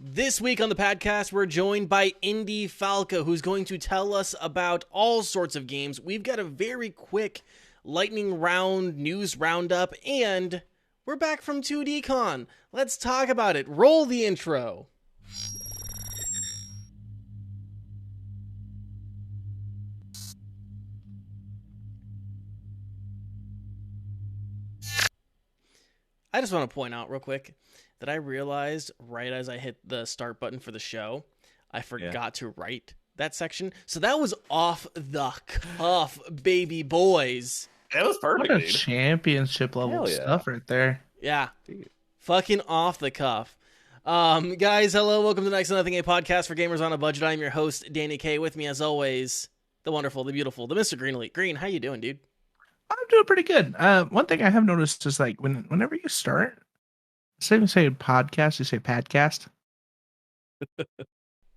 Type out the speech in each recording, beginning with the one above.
This week on the podcast, we're joined by Indy Falco, who's going to tell us about all sorts of games. We've got a very quick lightning round news roundup, and we're back from 2DCon. Let's talk about it. Roll the intro. I just want to point out real quick that I realized right as I hit the start button for the show, I forgot to write that section. So that was off the cuff, baby boys. That was perfect, What a dude. championship level stuff right there. Yeah. Dude. Fucking off the cuff. Guys, hello. Welcome to Next to Nothing, a podcast for gamers on a budget. I'm your host, Danie K. With me, as always, the wonderful, the beautiful, the Mr. Green Elite. Green, how you doing, dude? I'm doing pretty good. One thing I have noticed is like whenever you start, instead of saying podcast, you say padcast.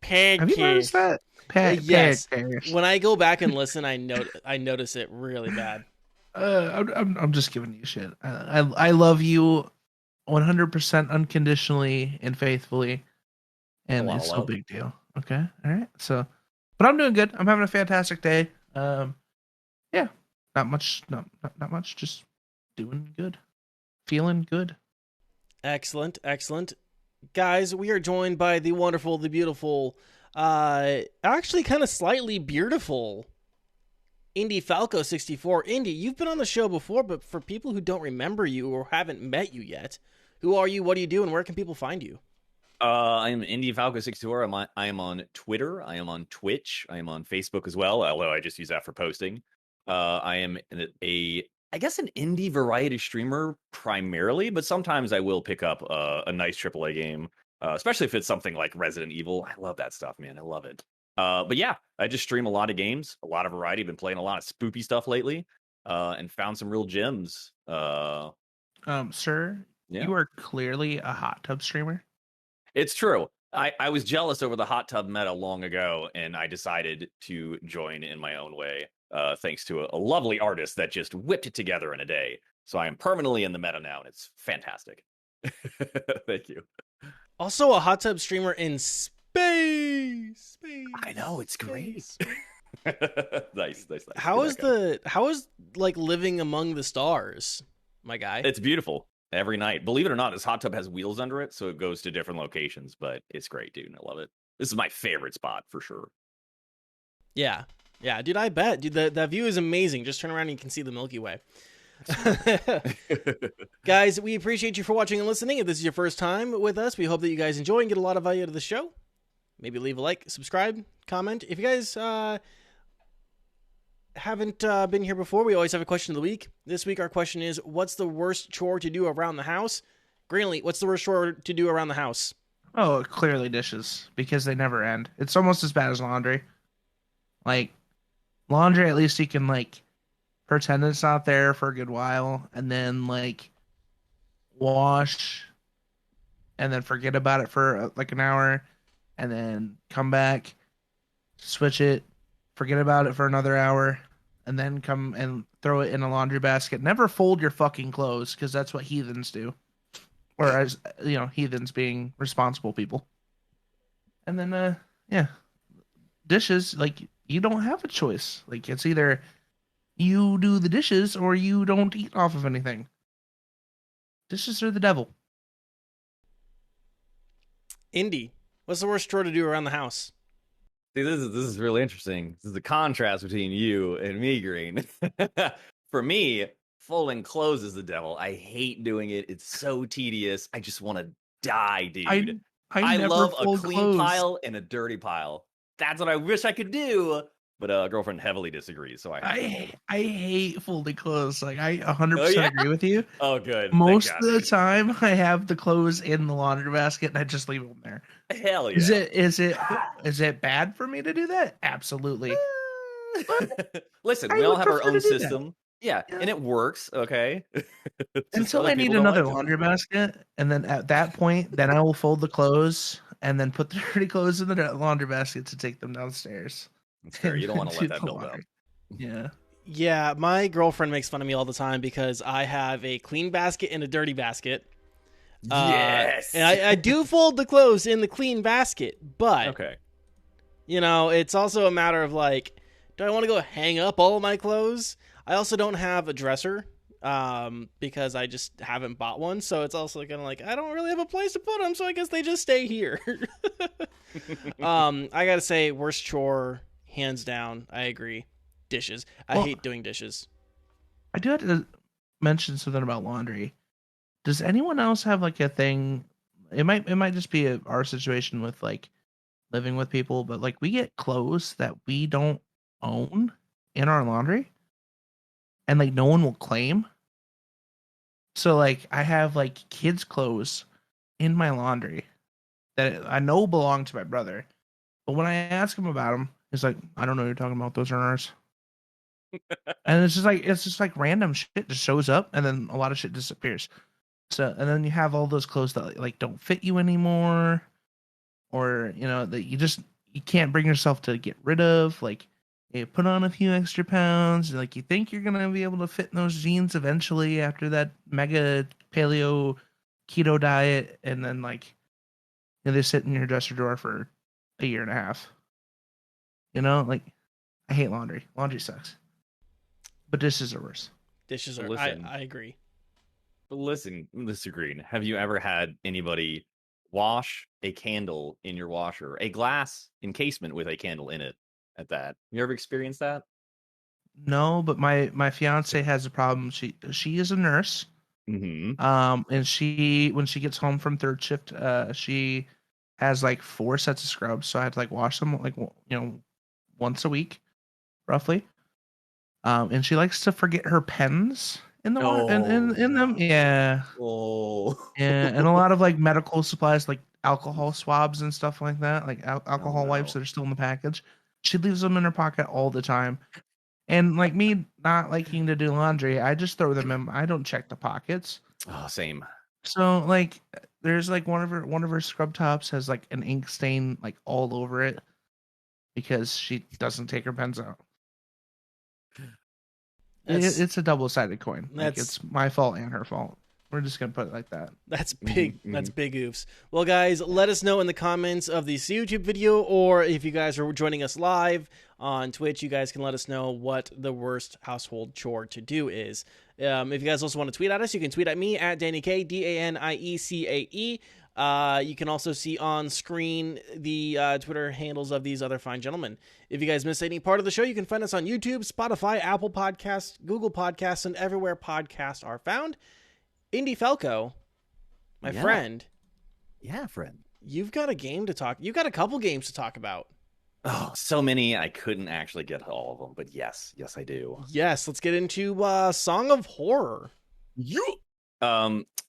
Padcast. Have you noticed that? Yes. Padcast. When I go back and listen, I notice it really bad. I'm just giving you shit. I love you 100% unconditionally and faithfully, and it's no big deal. Okay, all right. So, but I'm doing good. I'm having a fantastic day. Yeah, not much. Not much. Just doing good, feeling good. Excellent. Guys, we are joined by the wonderful, the beautiful, actually kind of slightly beautiful Indy Falco 64. Indy, you've been on the show before, but for people who don't remember you or haven't met you yet, who are you, what do you do, and where can people find you? I am Indy Falco 64. I am on Twitter. I am on Twitch. I am on Facebook as well, although I just use that for posting. I am I guess an indie variety streamer primarily, but sometimes I will pick up a nice AAA game, especially if it's something like Resident Evil. I love that stuff, man. I love it. But yeah, I just stream a lot of games, a lot of variety. Been playing a lot of spoopy stuff lately, and found some real gems. Sir, yeah. You are clearly a hot tub streamer. It's true. I was jealous over the hot tub meta long ago, and I decided to join in my own way, thanks to a lovely artist that just whipped it together in a day. So I am permanently in the meta now, and it's fantastic. Thank you. Also a hot tub streamer in space. I know, it's great. Nice. How is like living among the stars, my guy? It's beautiful. Every night. Believe it or not, this hot tub has wheels under it, so it goes to different locations, but it's great, dude. I love it. This is my favorite spot for sure. Yeah, dude, I bet. Dude, that view is amazing. Just turn around and you can see the Milky Way. Guys, we appreciate you for watching and listening. If this is your first time with us, we hope that you guys enjoy and get a lot of value out of the show. Maybe leave a like, subscribe, comment. If you guys haven't been here before, we always have a question of the week. This week our question is, what's the worst chore to do around the house? Greenlee, what's the worst chore to do around the house? Oh, clearly dishes, because they never end. It's almost as bad as laundry. Like, laundry, at least you can, like, pretend it's not there for a good while, and then, like, wash, and then forget about it for, like, an hour, and then come back, switch it, forget about it for another hour, and then come and throw it in a laundry basket. Never fold your fucking clothes, because that's what heathens do. Or, as you know, heathens being responsible people. And then, yeah. Dishes, like, you don't have a choice. Like, it's either you do the dishes or you don't eat off of anything. Dishes are the devil. Indy, what's the worst chore to do around the house? See, this is really interesting. This is the contrast between you and me, Green. For me, folding clothes is the devil. I hate doing it. It's so tedious. I just want to die, dude. I love a clean pile and a dirty pile. That's what I wish I could do. But girlfriend heavily disagrees, so I hate folding clothes. Like, I 100% agree with you. Oh, good. Most of the time, I have the clothes in the laundry basket and I just leave them there. Hell yeah. Is it bad for me to do that? Absolutely. Listen, we all have our own system. Yeah, and it works, okay? Until I need another laundry basket, and then at that point, then I will fold the clothes and then put the dirty clothes in the laundry basket to take them downstairs. That's fair. You don't want to let that build up. Yeah. Yeah, my girlfriend makes fun of me all the time because I have a clean basket and a dirty basket. Yes. And I do fold the clothes in the clean basket, but Okay. it's also a matter of like, do I want to go hang up all of my clothes? I also don't have a dresser because I just haven't bought one. So it's also kind of like, I don't really have a place to put them. So I guess they just stay here. I got to say, worst chore, hands down. I agree. Dishes. I hate doing dishes. I do have to mention something about laundry. Does anyone else have like a thing? It might just be our situation with like living with people, but like we get clothes that we don't own in our laundry, and like no one will claim. So like I have like kids' clothes in my laundry that I know belong to my brother, but when I ask him about them, he's like, "I don't know what you're talking about. Those are ours." And it's just like random shit just shows up, and then a lot of shit disappears. So and then you have all those clothes that like don't fit you anymore, or that you can't bring yourself to get rid of. Like you put on a few extra pounds, like you think you're gonna be able to fit in those jeans eventually after that mega paleo keto diet, and then like they sit in your dresser drawer for a year and a half. Like I hate laundry. Laundry sucks. But dishes are worse. Dishes are. Listen. I agree. But listen, Mr. Green, have you ever had anybody wash a candle in your washer, a glass encasement with a candle in it at that? You ever experienced that? No, but my fiance has a problem. She is a nurse. Mm-hmm. And she when she gets home from third shift, she has like 4 sets of scrubs, so I had to like wash them like once a week, roughly. And she likes to forget her pens in the in them. Yeah. Oh. And a lot of like medical supplies like alcohol swabs and stuff like that, like alcohol no. wipes that are still in the package. She leaves them in her pocket all the time. And like me not liking to do laundry, I just throw them in. I don't check the pockets. Oh, same. So like there's like one of her scrub tops has like an ink stain like all over it because she doesn't take her pens out. It's a double-sided coin. Like it's my fault and her fault. We're just gonna put it like that. That's big. That's big oops. Well, guys, let us know in the comments of this YouTube video, or if you guys are joining us live on Twitch, you guys can let us know what the worst household chore to do is. If you guys also want to tweet at us, you can tweet at me at Danie K, DANIECAE. You can also see on screen the Twitter handles of these other fine gentlemen. If you guys miss any part of the show, you can find us on YouTube, Spotify, Apple Podcasts, Google Podcasts, and everywhere podcasts are found. Indy Falco, my friend. Yeah, friend. You've got a game to talk. You've got a couple games to talk about. Oh, so many. I couldn't actually get all of them, but yes, I do. Yes, let's get into Song of Horror.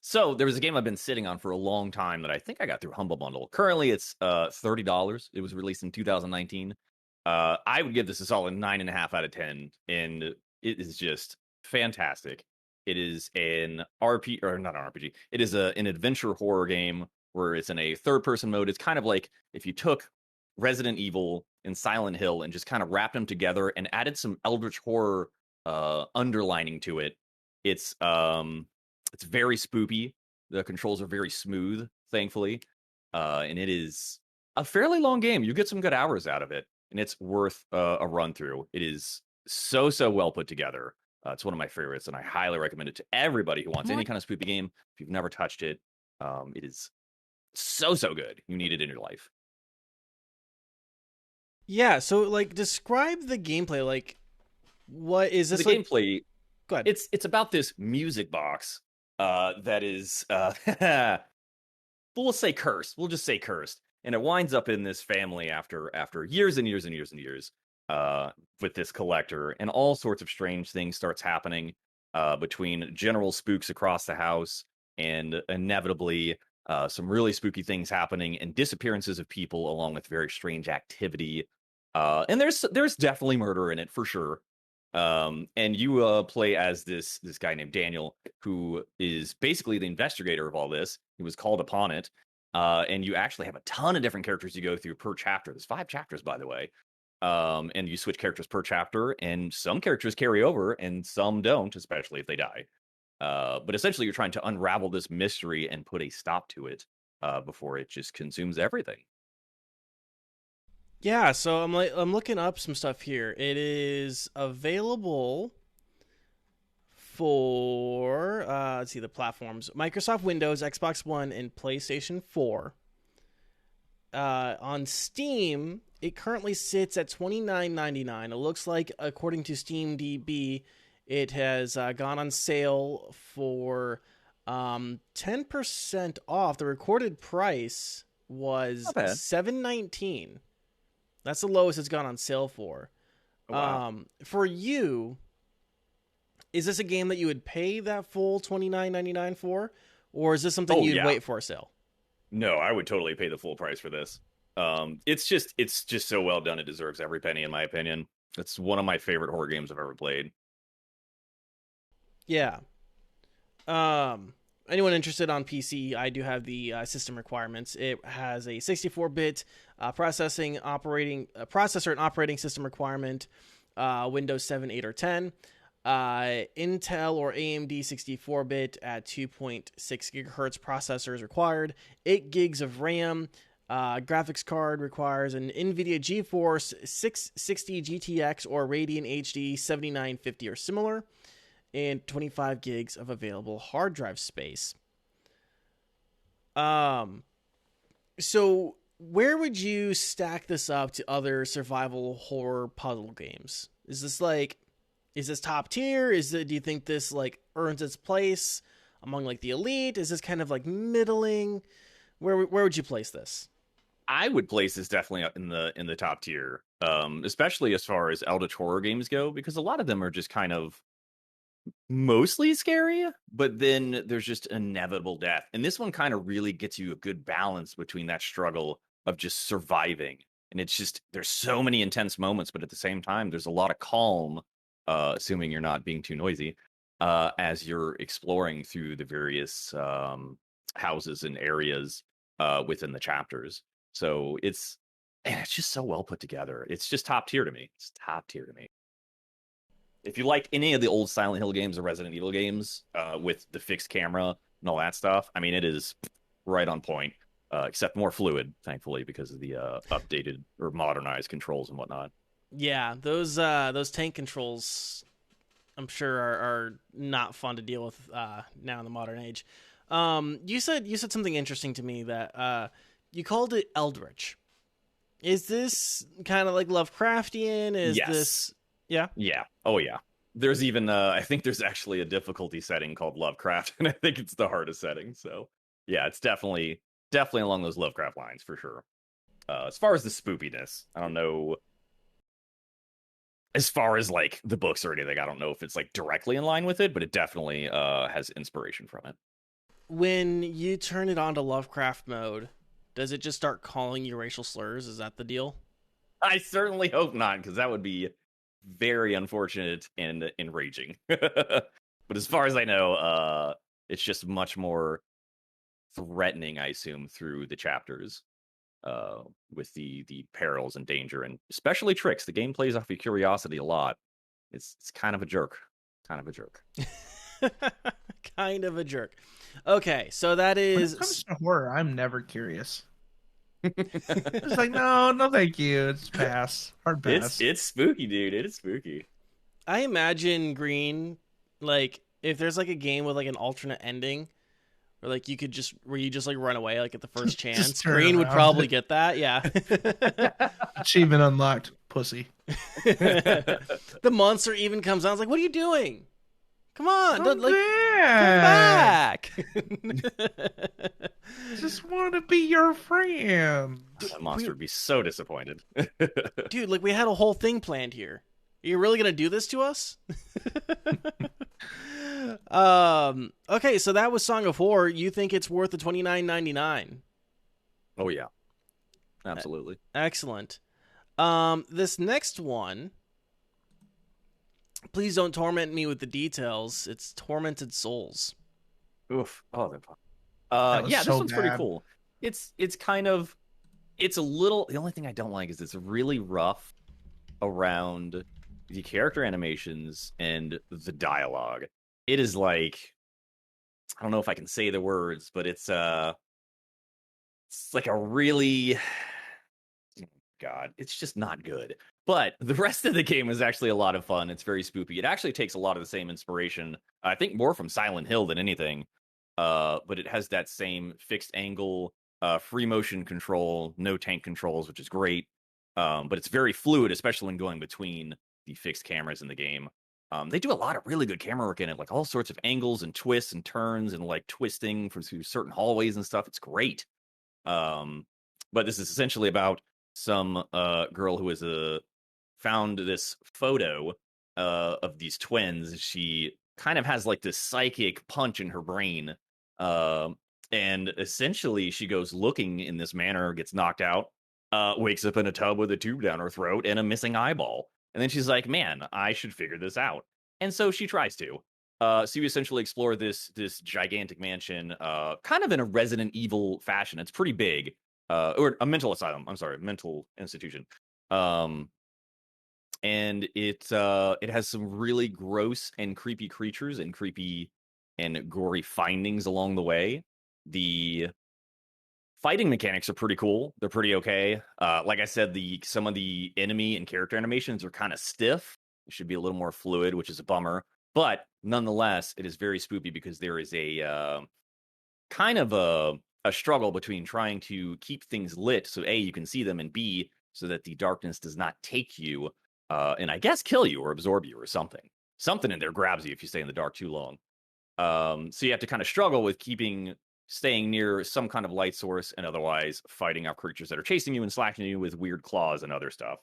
So there was a game I've been sitting on for a long time that I think I got through Humble Bundle. Currently, it's $30. It was released in 2019. I would give this a solid 9.5 out of 10, and it is just fantastic. It is an RPG, or not an RPG. It is an adventure horror game where it's in a third-person mode. It's kind of like if you took Resident Evil and Silent Hill and just kind of wrapped them together and added some eldritch horror underlining to it. It's very spoopy. The controls are very smooth, thankfully, and it is a fairly long game. You get some good hours out of it, and it's worth a run through. It is so well put together. It's one of my favorites, and I highly recommend it to everybody who wants any kind of spoopy game. If you've never touched it, it is so good. You need it in your life. Yeah, so like describe the gameplay. Like, what is this? The gameplay. Go ahead. It's about this music box that is we'll say cursed. We'll just say cursed, and it winds up in this family after years and years and years and years with this collector, and all sorts of strange things starts happening between general spooks across the house and inevitably some really spooky things happening and disappearances of people along with very strange activity. And there's definitely murder in it for sure. And you play as this guy named Daniel, who is basically the investigator of all this. He was called upon it. And you actually have a ton of different characters you go through per chapter. There's 5 chapters, by the way. And you switch characters per chapter, and some characters carry over and some don't, especially if they die. But essentially, you're trying to unravel this mystery and put a stop to it before it just consumes everything. Yeah, so I'm looking up some stuff here. It is available for let's see the platforms: Microsoft Windows, Xbox One, and PlayStation 4. On Steam, it currently sits at $29.99. It looks like, according to SteamDB, it has gone on sale for 10% off. The recorded price was Not bad. $7.19. That's the lowest it's gone on sale for. Oh, wow. For you, is this a game that you would pay that full $29.99 for, or is this something Oh, you'd yeah. wait for a sale? No, I would totally pay the full price for this. It's just so well done. It deserves every penny, in my opinion. It's one of my favorite horror games I've ever played. Yeah. Anyone interested on PC, I do have the system requirements. It has a 64-bit processor and operating system requirement, Windows 7, 8, or 10. Intel or AMD 64-bit at 2.6 gigahertz processor is required. 8 gigs of RAM. Graphics card requires an NVIDIA GeForce 660 GTX or Radeon HD 7950 or similar, and 25 gigs of available hard drive space. So where would you stack this up to other survival horror puzzle games? Is this top tier? Do you think this like earns its place among like the elite? Is this kind of like middling? Where would you place this? I would place this definitely up in the top tier, especially as far as eldritch horror games go, because a lot of them are just kind of mostly scary, but then there's just inevitable death. And this one kind of really gets you a good balance between that struggle of just surviving. And it's just, there's so many intense moments, but at the same time, there's a lot of calm, assuming you're not being too noisy, as you're exploring through the various houses and areas within the chapters. So it's just so well put together. It's just top tier to me. It's top tier to me. If you like any of the old Silent Hill games or Resident Evil games with the fixed camera and all that stuff, I mean, it is right on point, except more fluid, thankfully, because of the updated or modernized controls and whatnot. Yeah, those tank controls, I'm sure are not fun to deal with now in the modern age. You said something interesting to me that you called it Eldritch. Is this kind of like Lovecraftian? Yes. This? Yeah. Yeah. Oh, yeah. There's even, I think there's actually a difficulty setting called Lovecraft, and I think it's the hardest setting. So, yeah, it's definitely along those Lovecraft lines for sure. As far as the spoopiness, I don't know. As far as like the books or anything, I don't know if it's like directly in line with it, but it definitely has inspiration from it. When you turn it on to Lovecraft mode, does it just start calling you racial slurs? Is that the deal? I certainly hope not, because that would be very unfortunate and enraging. But as far as I know, it's just much more threatening, I assume, through the chapters, with the perils and danger, and especially tricks. The game plays off your curiosity a lot. It's kind of a jerk. Kind of a jerk. Kind of a jerk. Okay, so that is. When it comes to horror, I'm never curious. It's like, no, thank you. It's pass. Hard pass. It's spooky, dude. It is spooky. I imagine Green, like if there's like a game with like an alternate ending, or like you just like run away like at the first chance. Green would probably get that. Yeah. Achievement unlocked, pussy. The monster even comes out. It's like, what are you doing? Come on, Come come back. Just want to be your friend. That monster would be so disappointed. Dude, like we had a whole thing planned here. Are you really gonna do this to us? Okay, so that was Song of Horror. You think it's worth the $29.99? Oh yeah, absolutely. Excellent. This next one, please don't torment me with the details. It's Tormented Souls. Oof. Oh, was yeah, so this one's pretty bad. cool. It's kind of, it's a little. The only thing I don't like is it's really rough around the character animations and the dialogue. It is like I don't know if I can say the words, but it's like a really God, it's just not good. But the rest of the game is actually a lot of fun. It's very spoopy. It actually takes a lot of the same inspiration, I think more from Silent Hill than anything. But it has that same fixed angle, free motion control, no tank controls, which is great. But it's very fluid, especially when going between the fixed cameras in the game. They do a lot of really good camera work in it, like all sorts of angles and twists and turns and like twisting through certain hallways and stuff. It's great. But this is essentially about some girl who has found this photo of these twins. She kind of has like this psychic punch in her brain. And essentially she goes looking in this manner, gets knocked out, wakes up in a tub with a tube down her throat and a missing eyeball. And then she's like, man, I should figure this out. And so she tries to. So you essentially explore this gigantic mansion, kind of in a Resident Evil fashion. It's pretty big, or a mental asylum. I'm sorry, mental institution. And it has some really gross and creepy creatures and creepy and gory findings along the way. The fighting mechanics are pretty cool. They're pretty okay. Like I said, some of the enemy and character animations are kind of stiff. It should be a little more fluid, which is a bummer. But nonetheless, it is very spoopy because there is a kind of a struggle between trying to keep things lit so A, you can see them, and B, so that the darkness does not take you and I guess kill you or absorb you or something. Something in there grabs you if you stay in the dark too long. So you have to kind of struggle with staying near some kind of light source and otherwise fighting off creatures that are chasing you and slashing you with weird claws and other stuff.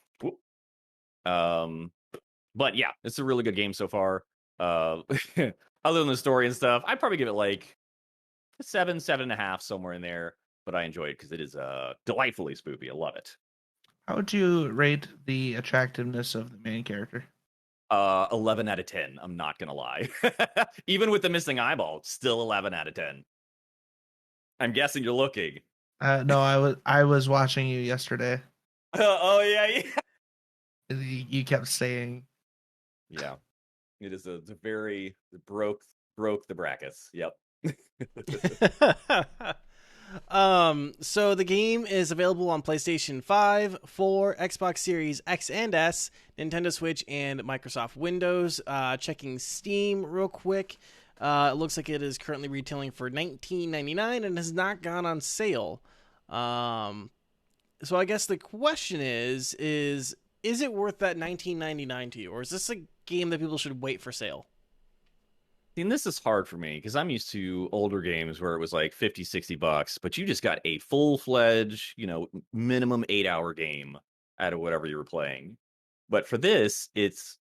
But yeah, it's a really good game so far. Other than the story and stuff, I'd probably give it like a 7.5, somewhere in there. But I enjoy it because it is delightfully spoopy. I love it. How would you rate the attractiveness of the main character? 11 out of 10. I'm not gonna lie. Even with the missing eyeball, still 11 out of 10. I'm guessing you're looking. No, I was watching you yesterday. Oh yeah. You kept saying. Yeah, it is a very broke the brackets. Yep. So the game is available on PlayStation 5, 4, Xbox Series X and S, Nintendo Switch, and Microsoft Windows. Checking Steam real quick. It looks like it is currently retailing for $19.99 and has not gone on sale. So I guess the question is it worth that $19.99 to you, or is this a game that people should wait for sale? And this is hard for me because I'm used to older games where it was like $50-$60, but you just got a full-fledged, minimum 8-hour game out of whatever you were playing. But for this, it's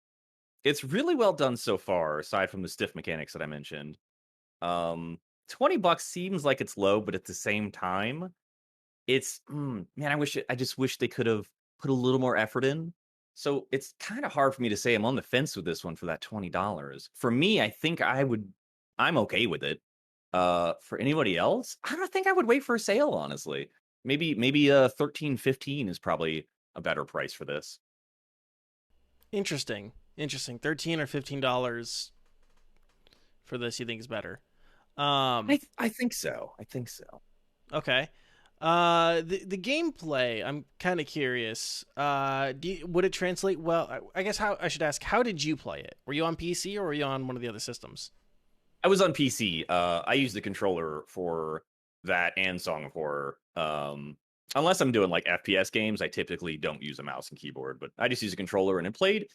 really well done so far, aside from the stiff mechanics that I mentioned. $20 seems like it's low, but at the same time, it's man, I just wish they could have put a little more effort in. So it's kind of hard for me to say I'm on the fence with this one for that $20. For me, I think I'm okay with it. For anybody else, I don't think I would wait for a sale, honestly. Maybe $13-$15 is probably a better price for this. Interesting. $13 or $15 for this you think is better? I think so. Okay. The gameplay, I'm kind of curious. Would it translate well? I guess I should ask, how did you play it? Were you on PC or were you on one of the other systems? I was on PC. I used the controller for that and Song of Horror. Unless I'm doing like FPS games, I typically don't use a mouse and keyboard, but I just use a controller and it played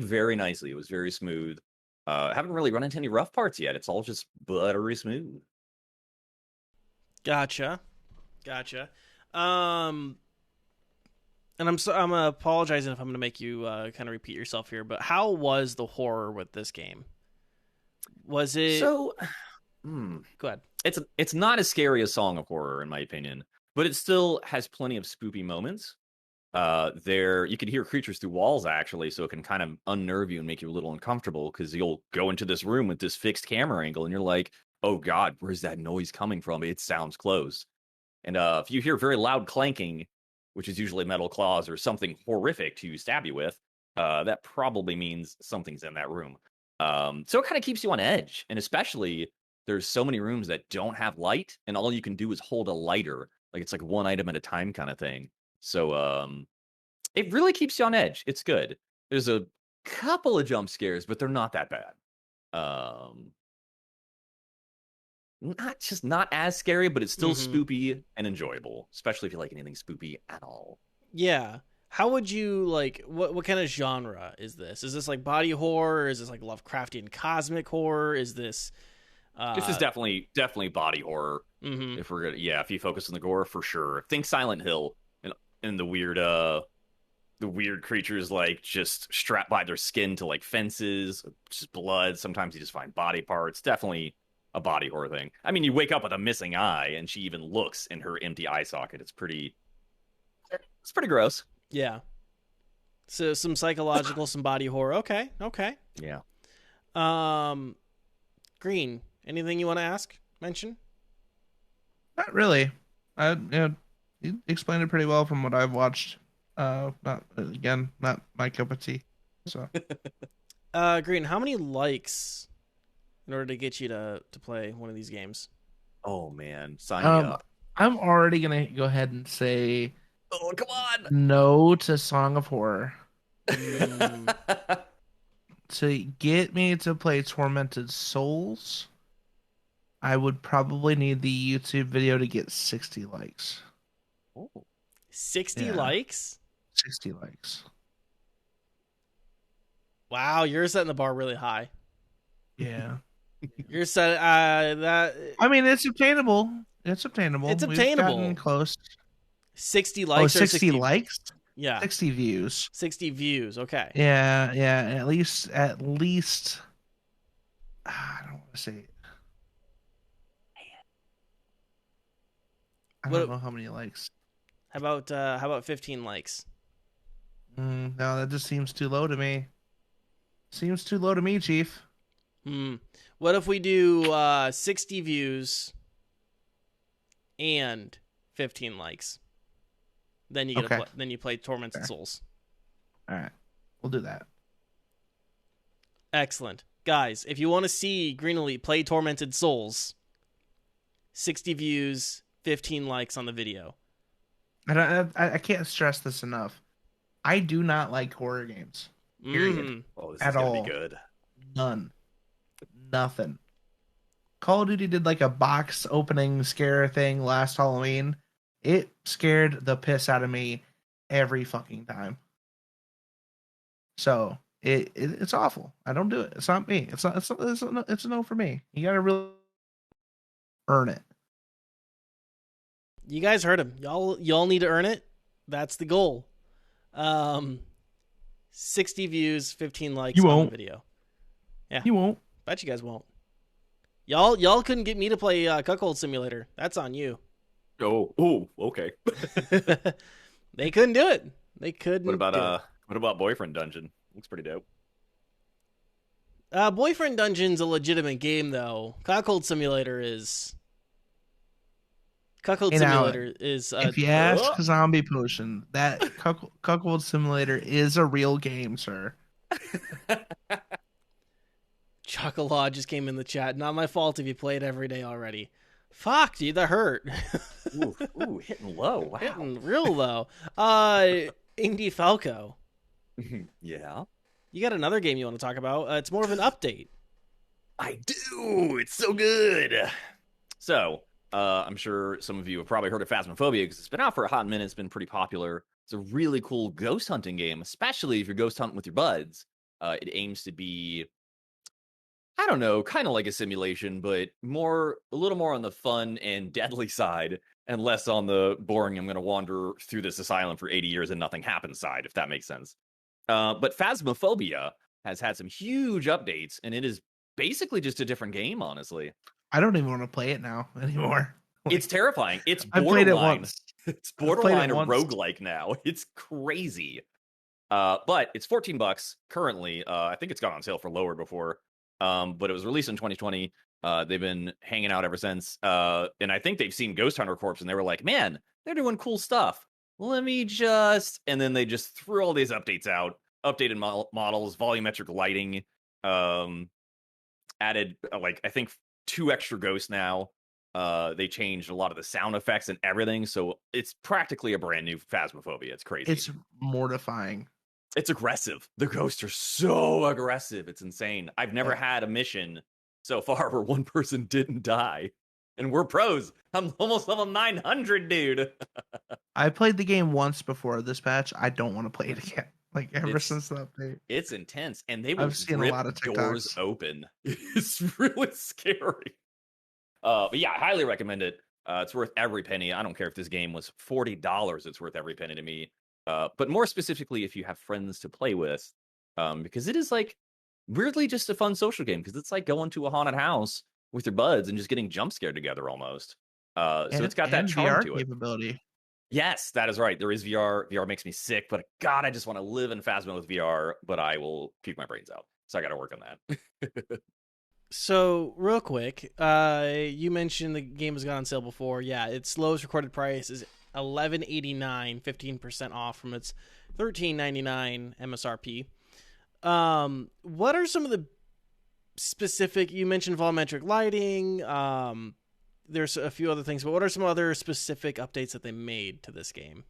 very nicely. It was very smooth. Haven't really run into any rough parts yet. It's all just buttery smooth. Gotcha. And I'm apologizing if I'm going to make you kind of repeat yourself here, but how was the horror with this game? Was it so? Go ahead. It's not as scary as Song of Horror, in my opinion, but it still has plenty of spoopy moments. You can hear creatures through walls actually, so it can kind of unnerve you and make you a little uncomfortable because you'll go into this room with this fixed camera angle and you're like, oh God, where's that noise coming from? It sounds close. And if you hear very loud clanking, which is usually metal claws or something horrific to stab you with, that probably means something's in that room. So it kind of keeps you on edge. And especially there's so many rooms that don't have light, and all you can do is hold a lighter. Like it's like one item at a time kind of thing. So it really keeps you on edge. It's good. There's a couple of jump scares, but they're not that bad. Not as scary, but it's still spoopy and enjoyable, especially if you like anything spoopy at all. Yeah. How would you like what kind of genre is this? Is this like body horror? Is this like Lovecraftian cosmic horror? Is this This is definitely body horror. If we're gonna, if you focus on the gore, for sure. Think Silent Hill and the weird creatures like just strapped by their skin to like fences, just blood. Sometimes you just find body parts. Definitely a body horror thing. I mean, you wake up with a missing eye, and she even looks in her empty eye socket. It's pretty gross. Yeah. So some psychological, some body horror. Okay. Yeah. Green, anything you want to mention? Not really. You explained it pretty well from what I've watched. Not my cup of tea. So, Green, how many likes in order to get you to play one of these games? Oh man, sign me up. I'm already gonna go ahead and say, oh come on, no to Song of Horror. To get me to play Tormented Souls, I would probably need the YouTube video to get 60 likes. Oh. 60 likes? 60 likes. Wow, you're setting the bar really high. Yeah. You're set that I mean, it's obtainable. It's obtainable. It's obtainable. We've gotten close. 60 likes. 60 likes? Yeah. 60 views. 60 views. Okay. Yeah. At least. I don't want to say it. I don't know how many likes. How about 15 likes? No, that just seems too low to me. Seems too low to me, Chief. What if we do 60 views and 15 likes? Then you get then you play Tormented Souls. All right, we'll do that. Excellent, guys. If you want to see Green Elite play Tormented Souls, 60 views, 15 likes on the video. I can't stress this enough. I do not like horror games. Period. Oh, this is gonna be good. None. Nothing. Call of Duty did like a box opening scare thing last Halloween. It scared the piss out of me every fucking time. So it's awful. I don't do it. It's not me. It's a no for me. You gotta really earn it. You guys heard him. Y'all need to earn it. That's the goal. 60 views, 15 likes on the video. Yeah. You won't. Bet you guys won't. Y'all couldn't get me to play Cuckold Simulator. That's on you. Oh, okay. They couldn't do it. They couldn't. What about Boyfriend Dungeon? Looks pretty dope. Boyfriend Dungeon's a legitimate game, though. Cuckold Simulator is. If you ask Zombie Potion, that Cuckold Simulator is a real game, sir. Chocolate just came in the chat. Not my fault if you play it every day already. Fuck, dude, that hurt. Ooh, hitting low. Wow. Hitting real low. Indie Falco. Yeah. You got another game you want to talk about. It's more of an update. I do. It's so good. So, I'm sure some of you have probably heard of Phasmophobia because it's been out for a hot minute. It's been pretty popular. It's a really cool ghost hunting game, especially if you're ghost hunting with your buds. It aims to be, I don't know, kind of like a simulation, but a little more on the fun and deadly side, and less on the boring, I'm going to wander through this asylum for 80 years and nothing happens side, if that makes sense. But Phasmophobia has had some huge updates, and it is basically just a different game, honestly. I don't even want to play it now anymore. It's terrifying. It's borderline. I played it once. It's borderline a roguelike now. It's crazy. But it's $14 currently. I think it's gone on sale for lower before. But it was released in 2020. They've been hanging out ever since. And I think they've seen Ghost Hunter Corps and they were like, man, they're doing cool stuff. Let me just... And then they just threw all these updates out. Updated models, volumetric lighting, added, I think, 2 extra ghosts now. They changed a lot of the sound effects and everything, so it's practically a brand new Phasmophobia. It's crazy. It's mortifying. It's aggressive. The ghosts are so aggressive. It's insane. I've never had a mission so far where one person didn't die. And we're pros. I'm almost level 900, dude. I played the game once before this patch. I don't want to play it again. Like ever since the update. It's intense. And they will I've seen rip a lot of doors TikToks. open. It's really scary. But yeah, I highly recommend it. It's worth every penny. I don't care if this game was $40. It's worth every penny to me. But more specifically, if you have friends to play with, because it is like weirdly just a fun social game. Because it's like going to a haunted house with your buds and just getting jump scared together almost. So it's got that charm VR to it. capability. Yes, that is right. There is VR. VR makes me sick, but God, I just want to live in Phasmo with VR. But I will puke my brains out. So I got to work on that. So, real quick, you mentioned the game has gone on sale before. Yeah, its lowest recorded price is $11.89, 15% off from its $13.99 MSRP. What are some of the specific? You mentioned volumetric lighting. There's a few other things, but what are some other specific updates that they made to this game?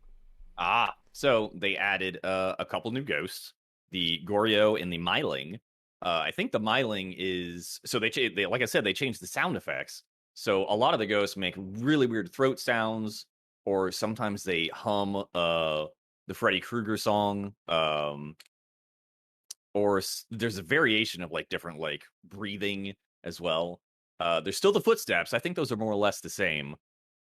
So they added a couple new ghosts, the Goryo and the Myling. I think the Myling is so they like I said, they changed the sound effects. So a lot of the ghosts make really weird throat sounds, or sometimes they hum the Freddy Krueger song. Or there's a variation of like different like breathing as well. There's still the footsteps. I think those are more or less the same.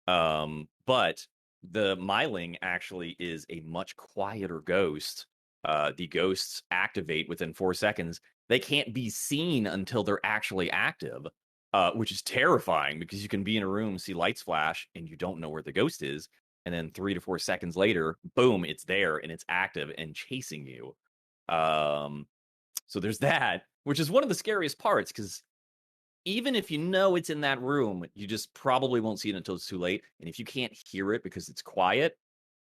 But the Myling actually is a much quieter ghost. The ghosts activate within 4 seconds. They can't be seen until they're actually active, which is terrifying because you can be in a room, see lights flash, and you don't know where the ghost is. And then 3 to 4 seconds later, boom, it's there and it's active and chasing you. So there's that, which is one of the scariest parts because even if you know it's in that room, you just probably won't see it until it's too late. And if you can't hear it because it's quiet,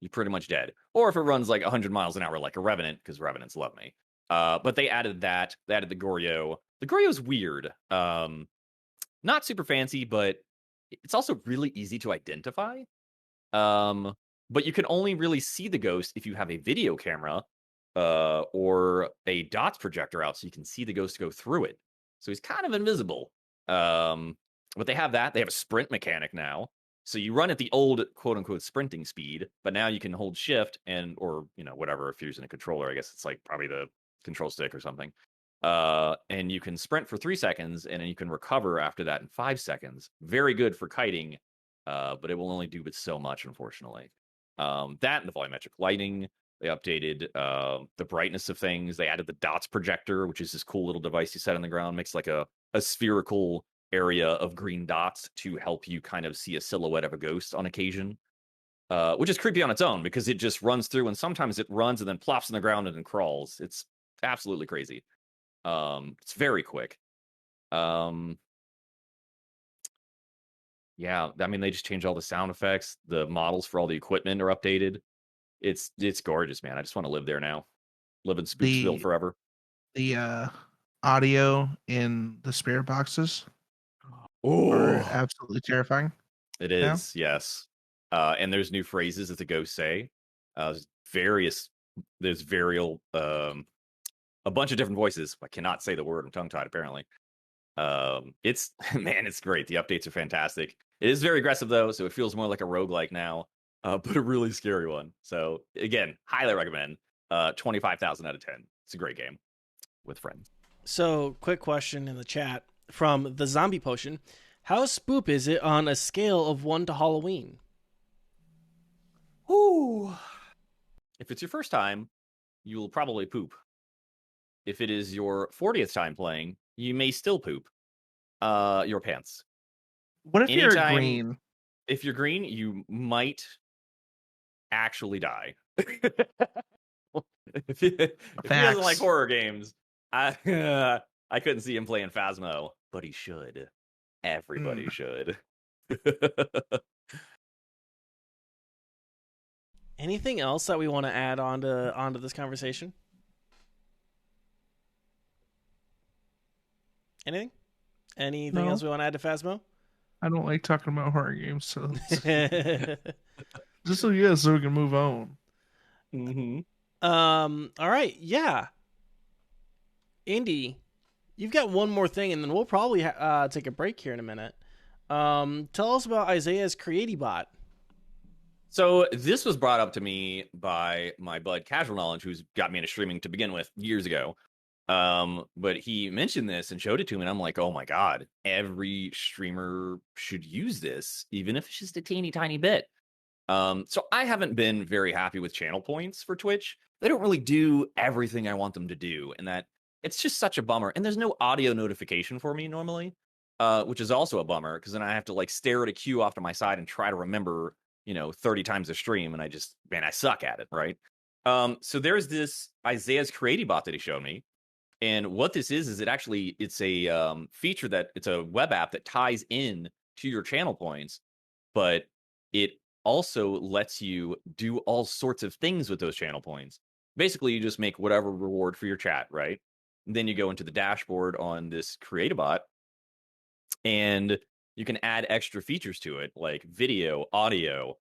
you're pretty much dead. Or if it runs like 100 miles an hour like a Revenant, because Revenants love me. But they added that. They added the Goryo. The Goryo's weird. Not super fancy, but it's also really easy to identify. But you can only really see the ghost if you have a video camera or a dots projector out so you can see the ghost go through it. So he's kind of invisible. But they have that. They have a sprint mechanic now. So you run at the old quote unquote sprinting speed, but now you can hold shift and or whatever. If you're using a controller, I guess it's like probably the control stick or something. And you can sprint for 3 seconds and then you can recover after that in 5 seconds. Very good for kiting, but it will only do but so much, unfortunately. That and the volumetric lighting. They updated the brightness of things. They added the dots projector, which is this cool little device you set on the ground. Makes like a spherical area of green dots to help you kind of see a silhouette of a ghost on occasion, which is creepy on its own because it just runs through and sometimes it runs and then plops on the ground and then crawls. It's absolutely crazy. It's very quick. Yeah, I mean, they just changed all the sound effects. The models for all the equipment are updated. It's gorgeous, man. I just want to live there now. Live in Spooksville forever. The audio in the spirit boxes are absolutely terrifying. It is, yes. And there's new phrases that the ghosts say. There's a bunch of different voices. I cannot say the word. I'm tongue-tied, apparently. It's great. The updates are fantastic. It is very aggressive, though, so it feels more like a roguelike now. But a really scary one. So, again, highly recommend. 25,000 out of 10. It's a great game with friends. So, quick question in the chat from the Zombie Potion. How spoop is it on a scale of 1 to Halloween? Ooh. If it's your first time, you will probably poop. If it is your 40th time playing, you may still poop your pants. What if you're green? If you're green, you might actually die. if he doesn't like horror games, I couldn't see him playing Phasmo, but he should. Everybody should. Anything else that we want to add onto this conversation? Anything? Anything No. else we want to add to Phasmo? I don't like talking about horror games, so just so we can move on. Mm-hmm. All right, yeah. Indy, you've got one more thing, and then we'll probably take a break here in a minute. Tell us about Isaiah's Creatibot. So this was brought up to me by my bud Casual Knowledge, who's got me into streaming to begin with years ago. But he mentioned this and showed it to me, and I'm like, oh my god, every streamer should use this, even if it's just a teeny tiny bit. So I haven't been very happy with channel points for Twitch. They don't really do everything I want them to do, and that it's just such a bummer. And there's no audio notification for me normally, which is also a bummer because then I have to like stare at a queue off to my side and try to remember, 30 times a stream, and I suck at it, right? So there's this Isaiah's Creatibot that he showed me. And what this is it's a feature it's a web app that ties in to your channel points, but it also lets you do all sorts of things with those channel points. Basically, you just make whatever reward for your chat, right? And then you go into the dashboard on this Creatibot, and you can add extra features to it, like video, audio.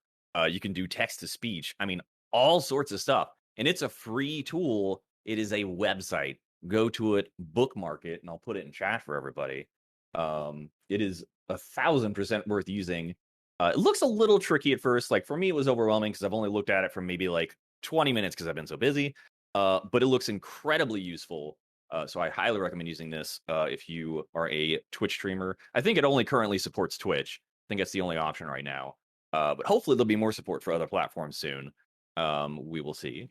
You can do text to speech. I mean, all sorts of stuff. And it's a free tool. It is a website. Go to it, bookmark it, and I'll put it in chat for everybody. It is 1,000% worth using. It looks a little tricky at first. Like for me, it was overwhelming because I've only looked at it for maybe like 20 minutes because I've been so busy. But it looks incredibly useful. So I highly recommend using this if you are a Twitch streamer. I think it only currently supports Twitch. I think that's the only option right now. But hopefully there'll be more support for other platforms soon. We will see.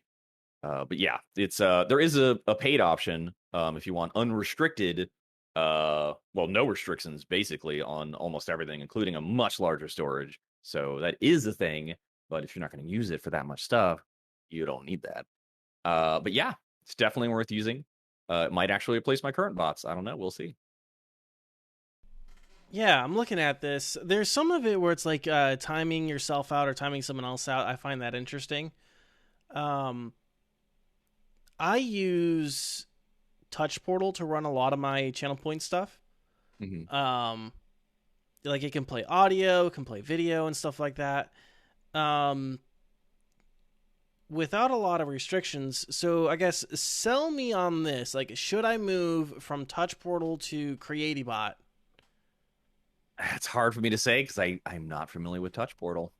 But yeah, it's there is a paid option if you want unrestricted, no restrictions basically on almost everything, including a much larger storage. So that is a thing. But if you're not going to use it for that much stuff, you don't need that. But yeah, it's definitely worth using. It might actually replace my current bots. I don't know. We'll see. Yeah, I'm looking at this. There's some of it where it's like timing yourself out or timing someone else out. I find that interesting. I use Touch Portal to run a lot of my channel point stuff. Mm-hmm. Like it can play audio, it can play video and stuff like that. Without a lot of restrictions. So I guess sell me on this. Like, should I move from Touch Portal to Creatibot? It's hard for me to say because I'm not familiar with Touch Portal,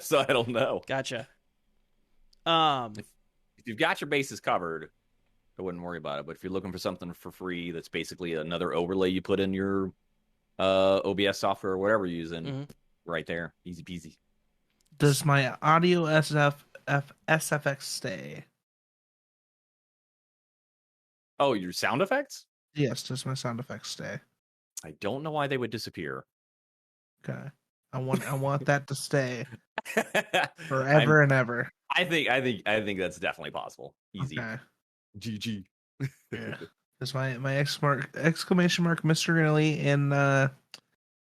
so I don't know. Gotcha. If you've got your bases covered, I wouldn't worry about it. But if you're looking for something for free, that's basically another overlay you put in your OBS software or whatever you're using, right there, easy peasy. Does my audio SFX stay? Oh, your sound effects? Yes, does my sound effects stay? I don't know why they would disappear. Okay, I want that to stay forever and ever. I think that's definitely possible. Easy. Okay. GG. Yeah. Because my exclamation mark Mr. Gnilly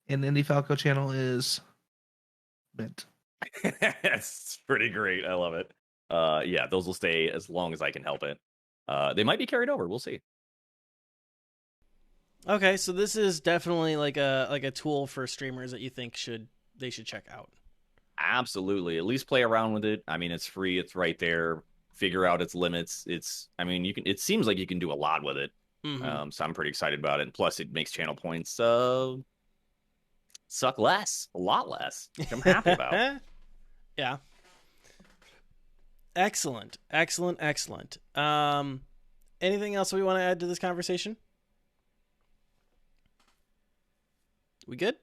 in Indie Falco channel is mint. That's pretty great. I love it. Yeah, those will stay as long as I can help it. They might be carried over. We'll see. Okay, so this is definitely like a tool for streamers that you think they should check out. Absolutely. At least play around with it. I mean, it's free. It's right there. Figure out its limits. It seems like you can do a lot with it. Mm-hmm. So I'm pretty excited about it. And plus, it makes channel points suck less, a lot less, which I'm happy about. Yeah. Excellent. Anything else we want to add to this conversation? We good?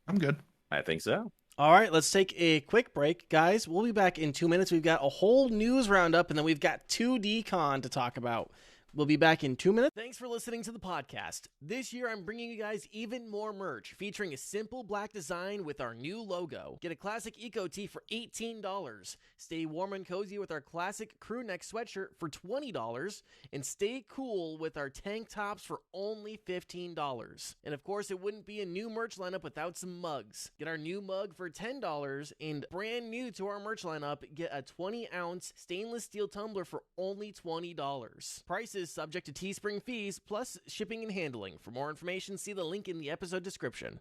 I'm good. I think so. All right, let's take a quick break. Guys, we'll be back in 2 minutes. We've got a whole news roundup, and then we've got 2DCon to talk about. We'll be back in 2 minutes. Thanks for listening to the podcast. This year, I'm bringing you guys even more merch, featuring a simple black design with our new logo. Get a classic Eco Tee for $18. Stay warm and cozy with our classic crew neck sweatshirt for $20. And stay cool with our tank tops for only $15. And of course, it wouldn't be a new merch lineup without some mugs. Get our new mug for $10. And brand new to our merch lineup, get a 20-ounce stainless steel tumbler for only $20. Prices is subject to Teespring fees plus shipping and handling. For more information, see the link in the episode description.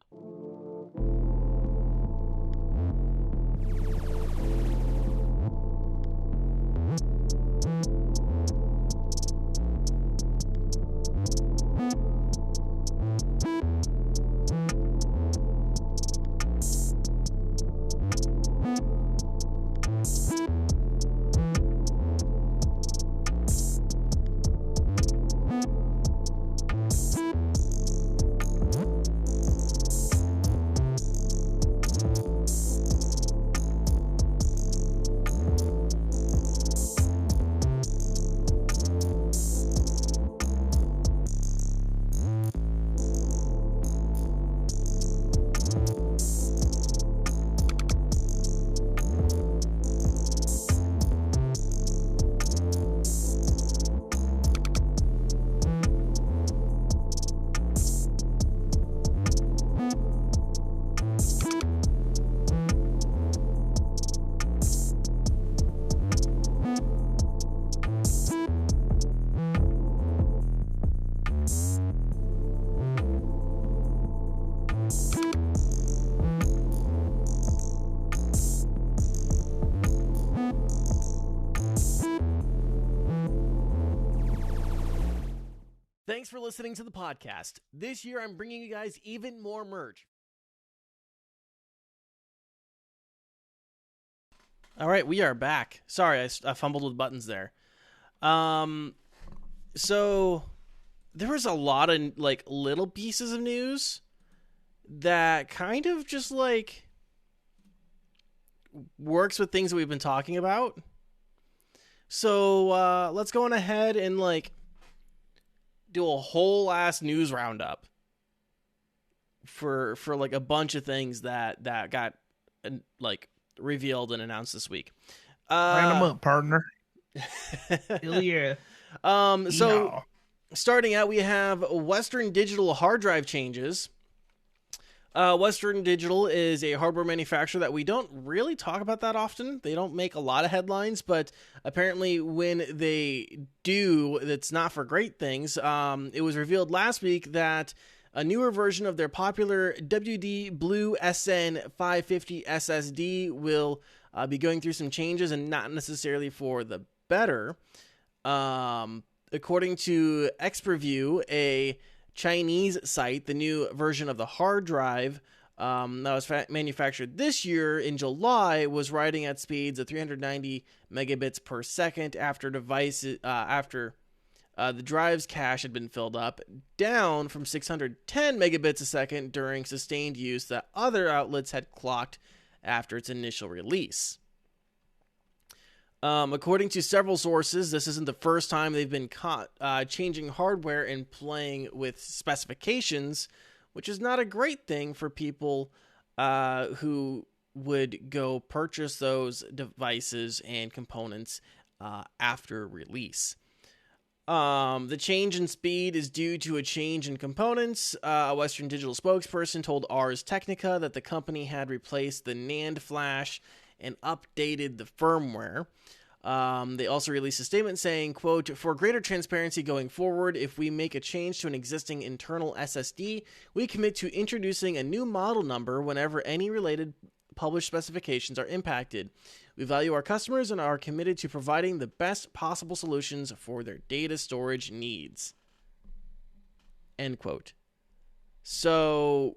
Thanks for listening to the podcast. This year, I'm bringing you guys even more merch. All right, we are back. Sorry, I fumbled with buttons there. So there was a lot of like little pieces of news that kind of just like works with things that we've been talking about. So let's go on ahead and like do a whole ass news roundup for like a bunch of things that got like revealed and announced this week. Line them up, partner. Hell yeah. So starting out, we have Western Digital hard drive changes. Western Digital is a hardware manufacturer that we don't really talk about that often. They don't make a lot of headlines, but apparently when they do, it's not for great things. It was revealed last week that a newer version of their popular WD Blue SN 550 SSD will be going through some changes and not necessarily for the better. According to XPreview, a Chinese site, the new version of the hard drive that was manufactured this year in July was writing at speeds of 390 megabits per second after the drive's cache had been filled up, down from 610 megabits a second during sustained use that other outlets had clocked after its initial release. According to several sources, this isn't the first time they've been caught changing hardware and playing with specifications, which is not a great thing for people who would go purchase those devices and components after release. The change in speed is due to a change in components. A Western Digital spokesperson told Ars Technica that the company had replaced the NAND flash and updated the firmware. They also released a statement saying, quote, "For greater transparency going forward, if we make a change to an existing internal SSD, we commit to introducing a new model number whenever any related published specifications are impacted. We value our customers and are committed to providing the best possible solutions for their data storage needs." End quote. So,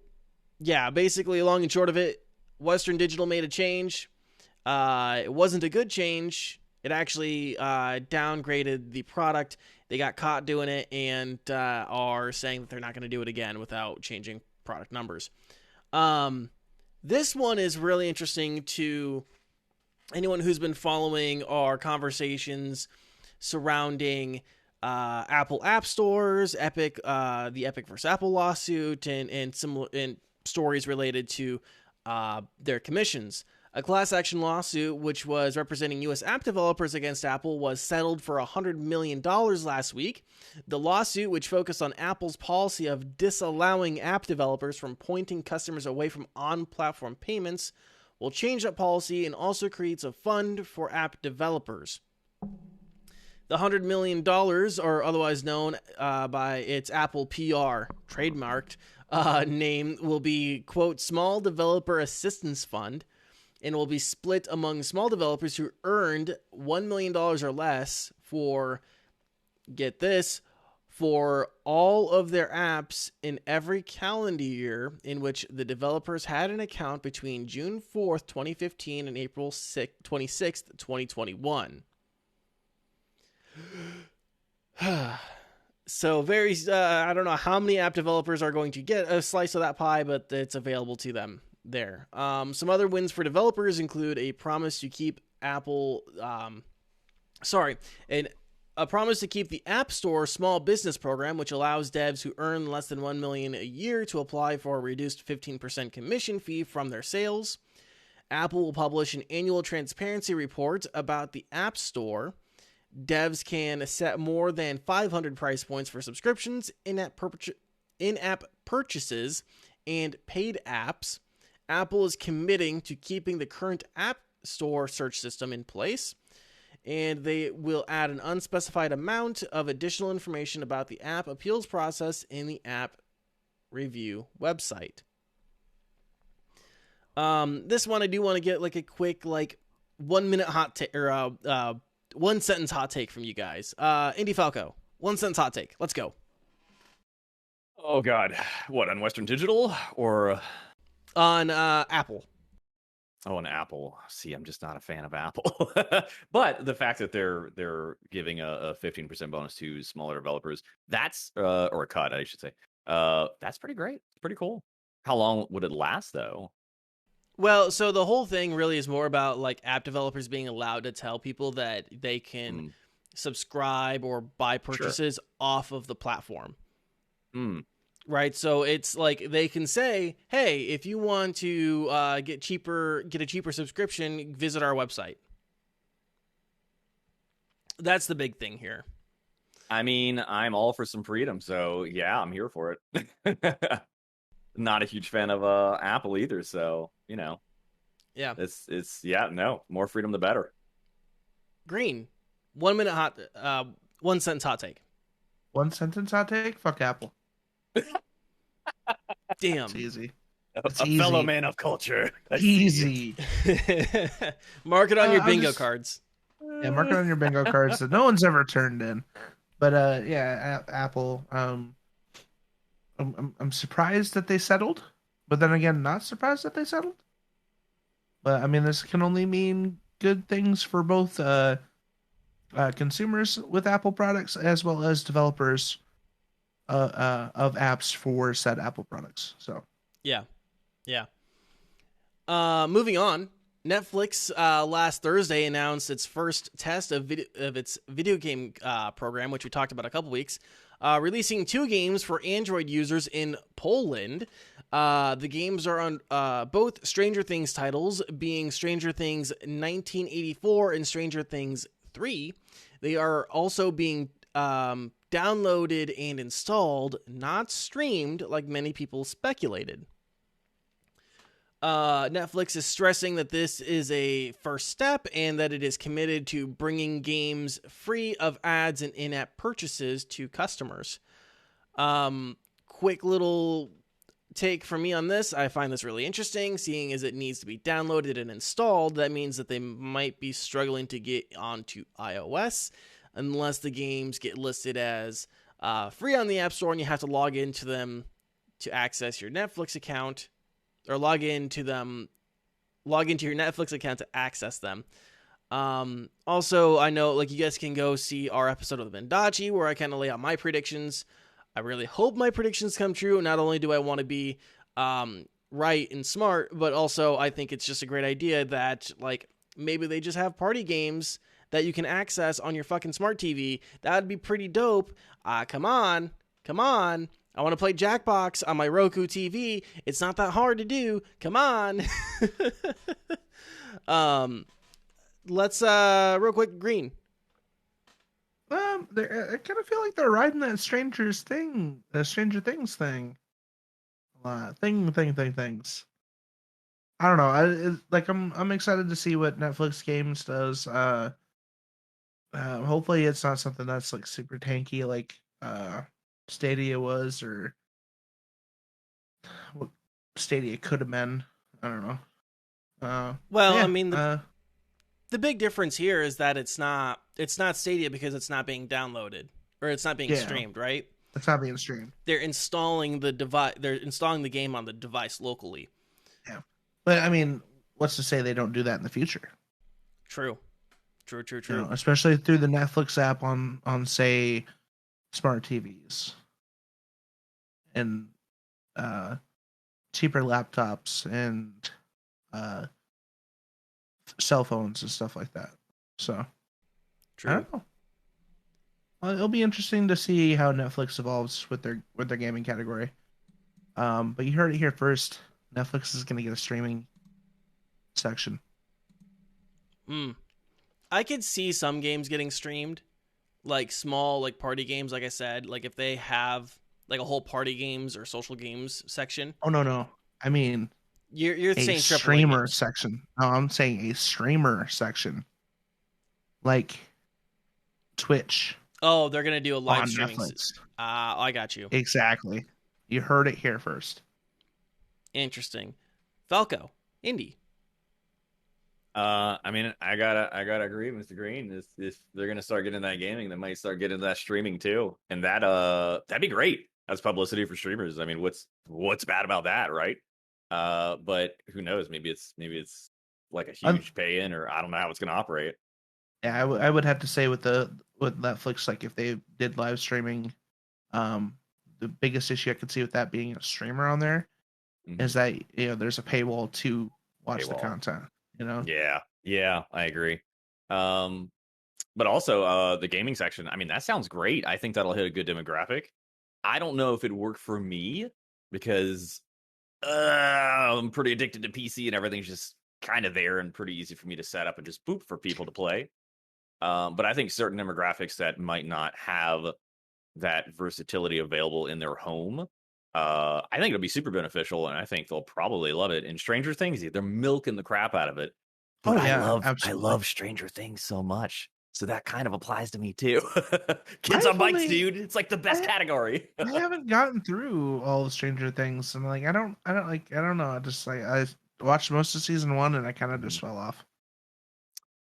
yeah, basically, long and short of it, Western Digital made a change. It wasn't a good change. It actually downgraded the product. They got caught doing it and are saying that they're not going to do it again without changing product numbers. This one is really interesting to anyone who's been following our conversations surrounding Apple App Stores, Epic, the Epic versus Apple lawsuit, and similar and stories related to their commissions. A class action lawsuit, which was representing U.S. app developers against Apple, was settled for $100 million last week. The lawsuit, which focused on Apple's policy of disallowing app developers from pointing customers away from on-platform payments, will change that policy and also creates a fund for app developers. The $100 million, or otherwise known by its Apple PR trademarked name, will be, quote, Small Developer Assistance Fund, and will be split among small developers who earned $1 million or less for, get this, for all of their apps in every calendar year in which the developers had an account between June 4th, 2015 and April 26th, 2021. So I don't know how many app developers are going to get a slice of that pie, but it's available to them there. Some other wins for developers include a promise to keep a promise to keep the App Store Small Business Program, which allows devs who earn less than $1 million a year to apply for a reduced 15% commission fee from their sales. Apple will publish an annual transparency report about the App Store. Devs can set more than 500 price points for subscriptions, in-app purchases, and paid apps. Apple is committing to keeping the current App Store search system in place, and they will add an unspecified amount of additional information about the app appeals process in the app review website. This one I do want to get like a quick 1 minute hot take or 1 sentence hot take from you guys. Indy Falco, 1 sentence hot take. Let's go. Oh God, what, on Western Digital or on Apple? Oh, an Apple. See, I'm just not a fan of Apple. But the fact that they're giving a 15% bonus to smaller developers, that's or a cut, I should say. That's pretty great. It's pretty cool. How long would it last though? Well, so the whole thing really is more about like app developers being allowed to tell people that they can subscribe or buy purchases off of the platform. Right, so it's like they can say, "Hey, if you want to get a cheaper subscription, visit our website." That's the big thing here. I mean, I'm all for some freedom, so yeah, I'm here for it. Not a huge fan of Apple either, so yeah, it's more freedom the better. Green, 1 minute hot, 1 sentence hot take. 1 sentence hot take. Fuck Apple. Damn. It's easy. It's a fellow man of culture. Easy. Mark it on your bingo cards. Yeah, mark it on your bingo cards that no one's ever turned in. But Apple. I'm surprised that they settled, but then again, not surprised that they settled. But I mean, this can only mean good things for both consumers with Apple products as well as developers of apps for said Apple products. So yeah. Moving on, Netflix last Thursday announced its first test of its video game program, which we talked about a couple weeks, releasing 2 games for Android users in Poland. The games are on both Stranger Things titles, being Stranger Things 1984 and Stranger Things 3. They are also being downloaded and installed, not streamed like many people speculated. Netflix is stressing that this is a first step and that it is committed to bringing games free of ads and in-app purchases to customers. Quick little take from me on this. I find this really interesting, seeing as it needs to be downloaded and installed. That means that they might be struggling to get onto iOS unless the games get listed as free on the App Store and you have to log into them to access your Netflix account, or log into your Netflix account to access them. Also, I know you guys can go see our episode of the Bendachi where I kind of lay out my predictions. I really hope my predictions come true. Not only do I want to be right and smart, but also I think it's just a great idea that maybe they just have party games that you can access on your fucking smart TV. That would be pretty dope. Come on. I want to play Jackbox on my Roku TV. It's not that hard to do. Come on. Let's real quick, Green. I kind of feel like they're riding that Stranger Things thing. Things. I don't know. I'm excited to see what Netflix games does. Hopefully it's not something that's like super tanky like Stadia was, or what Stadia could have been. I don't know. Well, I Yeah. mean, the big difference here is that it's not Stadia because it's not being downloaded or it's not being Yeah. streamed, right? It's not being streamed. They're installing the device. They're installing the game on the device locally. Yeah. But I mean, what's to say they don't do that in the future? True. True. You know, especially through the Netflix app on say smart TVs and cheaper laptops and cell phones and stuff like that. So True. I don't know. Well, it'll be interesting to see how Netflix evolves with their gaming category. But you heard it here first. Netflix is going to get a streaming section. I could see some games getting streamed, like small, like party games. Like I said, like if they have like a whole party games or social games section. Oh no! I mean, you're a saying AAA streamer games. section. No, I'm saying a streamer section, like Twitch. Oh, they're gonna do a live on streaming. Netflix. I got you. Exactly. You heard it here first. Interesting. Falco, Indy. I mean, I gotta agree, Mr. Green. If they're gonna start getting that gaming, they might start getting that streaming too, and that'd be great. That's publicity for streamers. I mean, what's bad about that, right? But who knows? Maybe it's like a huge pay in, or I don't know how it's gonna operate. Yeah, I would have to say with Netflix, like if they did live streaming, the biggest issue I could see with that being a streamer on there is that there's a paywall to watch the content. Yeah, I agree. But also the gaming section. I mean, that sounds great. I think that'll hit a good demographic. I don't know if it'd work for me because I'm pretty addicted to PC and everything's just kind of there and pretty easy for me to set up and just boop for people to play. But I think certain demographics that might not have that versatility available in their home, I think it'll be super beneficial, and I think they'll probably love it. And Stranger Things, they're milking the crap out of it. But I love Stranger Things so much, so that kind of applies to me too. Kids on bikes, dude. It's like the best category. I haven't gotten through all of Stranger Things, and like I don't know. I just like I watched most of season 1, and I kind of just fell off.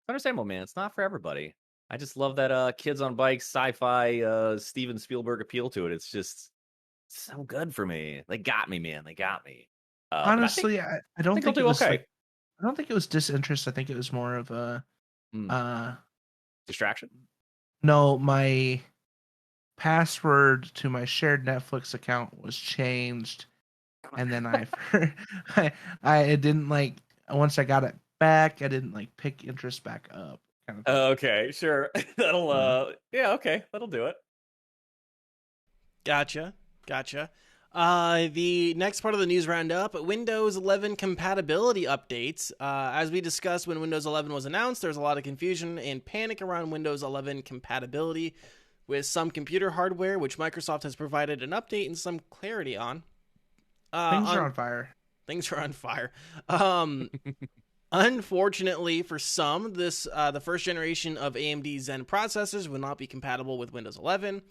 Understandable, man. It's not for everybody. I just love that kids on bikes, sci-fi, Steven Spielberg appeal to it. It's just so good for me. They got me, man. They got me. Honestly, I don't think it was okay. like, I don't think it was disinterest. I think it was more of a distraction. No, my password to my shared Netflix account was changed, and then I didn't like once I got it back, I didn't like pick interest back up. Kind of okay, sure. That'll okay, that'll do it. Gotcha. The next part of the news roundup, Windows 11 compatibility updates. As we discussed when Windows 11 was announced, there's a lot of confusion and panic around Windows 11 compatibility with some computer hardware, which Microsoft has provided an update and some clarity on. Things are on fire. Things are on fire. Unfortunately for some, the first generation of AMD Zen processors will not be compatible with Windows 11.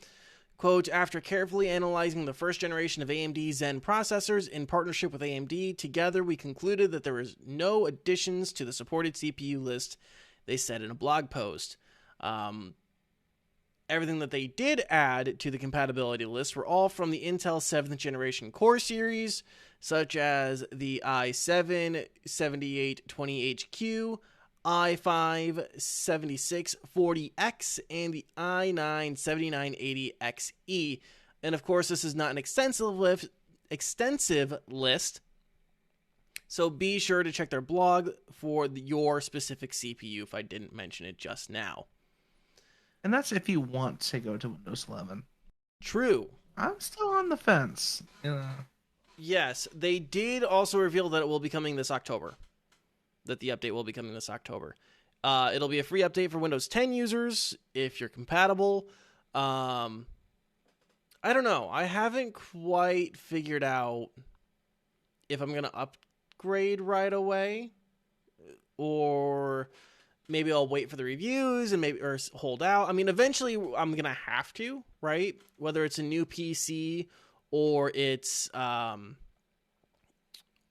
Quote, after carefully analyzing the first generation of AMD Zen processors in partnership with AMD, together we concluded that there is no additions to the supported CPU list, they said in a blog post. Everything that they did add to the compatibility list were all from the Intel 7th generation Core series, such as the i7 7820HQ, i5 7640X, and the i9 7980XE. And of course, this is not an extensive list, so be sure to check their blog for your specific CPU if I didn't mention it just now. And that's if you want to go to Windows 11. True. I'm still on the fence. Yes, they did also reveal that it will be coming this October. That the update will be coming this October. It'll be a free update for Windows 10 users if you're compatible. I don't know. I haven't quite figured out if I'm going to upgrade right away or maybe I'll wait for the reviews and maybe or hold out. I mean, eventually I'm gonna have to, right? Whether it's a new PC or it's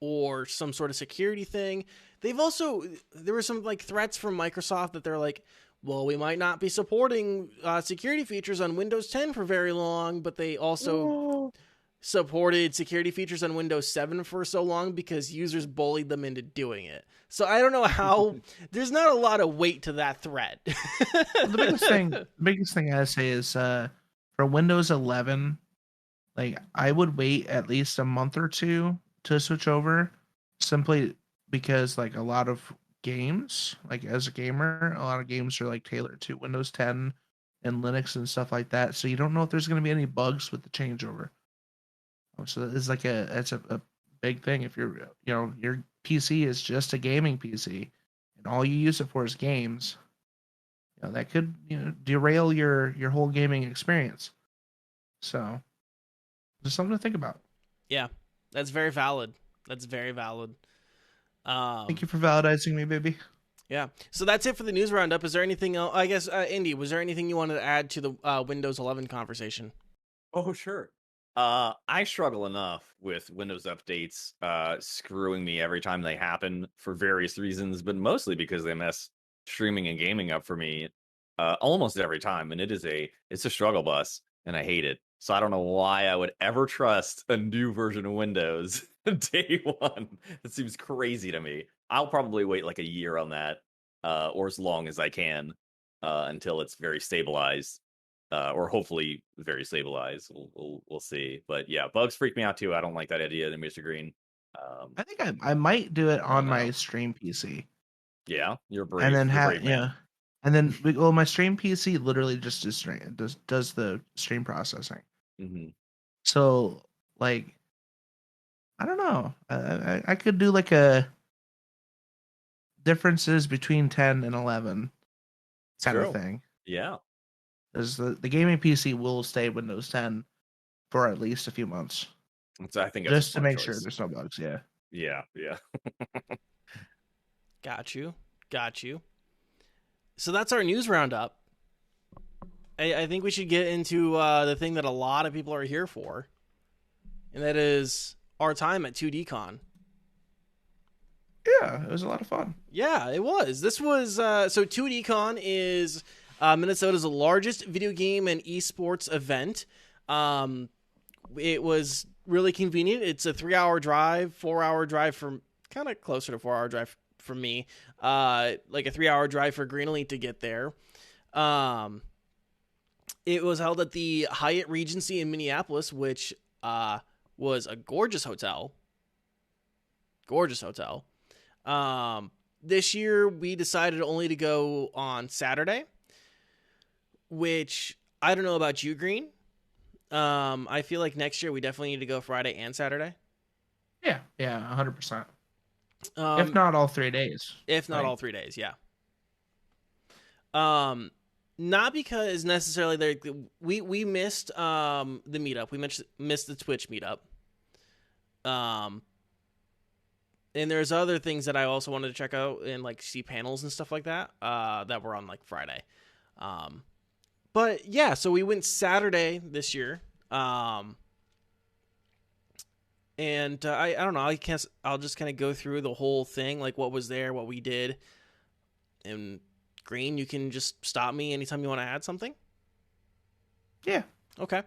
or some sort of security thing. There were some like threats from Microsoft that they're like, well, we might not be supporting security features on Windows 10 for very long, but they also supported security features on Windows 7 for so long because users bullied them into doing it. So I don't know how. There's not a lot of weight to that threat. The biggest thing I say is for Windows 11, like I would wait at least a month or two to switch over, simply because like a lot of games, like as a gamer, a lot of games are like tailored to Windows 10 and Linux and stuff like that. So you don't know if there's going to be any bugs with the changeover. So it's like it's a big thing. If you're, your PC is just a gaming PC and all you use it for is games, that could, derail your whole gaming experience. So just something to think about. Yeah, that's very valid. That's very valid. Thank you for validating me, baby. Yeah. So that's it for the news roundup. Is there anything else? I guess, Indy, was there anything you wanted to add to the Windows 11 conversation? Oh, sure. I struggle enough with Windows updates screwing me every time they happen for various reasons, but mostly because they mess streaming and gaming up for me almost every time, and it's a struggle bus, and I hate it. So I don't know why I would ever trust a new version of Windows day one. It seems crazy to me. I'll probably wait like a year on that, or as long as I can, until it's very stabilized. Or hopefully very stabilized. We'll see. But yeah, bugs freak me out too. I don't like that idea, Mr. Green. I think I might do it on my stream PC. Yeah, you're brave. And then brave man. yeah, and then my stream PC literally just does the stream processing. Mm-hmm. So like, I don't know. I could do like a differences between 10 and 11 kind of thing. Yeah. Because the gaming PC will stay Windows 10 for at least a few months. So I think just to make sure there's no bugs. Yeah. Yeah. Got you. So that's our news roundup. I think we should get into the thing that a lot of people are here for, and that is our time at 2DCon. Yeah, it was a lot of fun. Yeah, it was. This was so 2DCon is Minnesota's largest video game and esports event. It was really convenient. It's a 3-hour drive, 4-hour drive from kind of closer to 4-hour drive for me. Like a 3-hour drive for Green Elite to get there. It was held at the Hyatt Regency in Minneapolis, which was a gorgeous hotel. This year we decided only to go on Saturday, which I don't know about you, Green. I feel like next year we definitely need to go Friday and Saturday. Yeah, 100%. If not all 3 days. All 3 days, yeah. Not because necessarily we missed the meetup. We missed the Twitch meetup. And there's other things that I also wanted to check out and like see panels and stuff like that that were on like Friday. But yeah, so we went Saturday this year. And I don't know. I'll just kind of go through the whole thing, like what was there, what we did. And Green, you can just stop me anytime you want to add something. Yeah. Okay.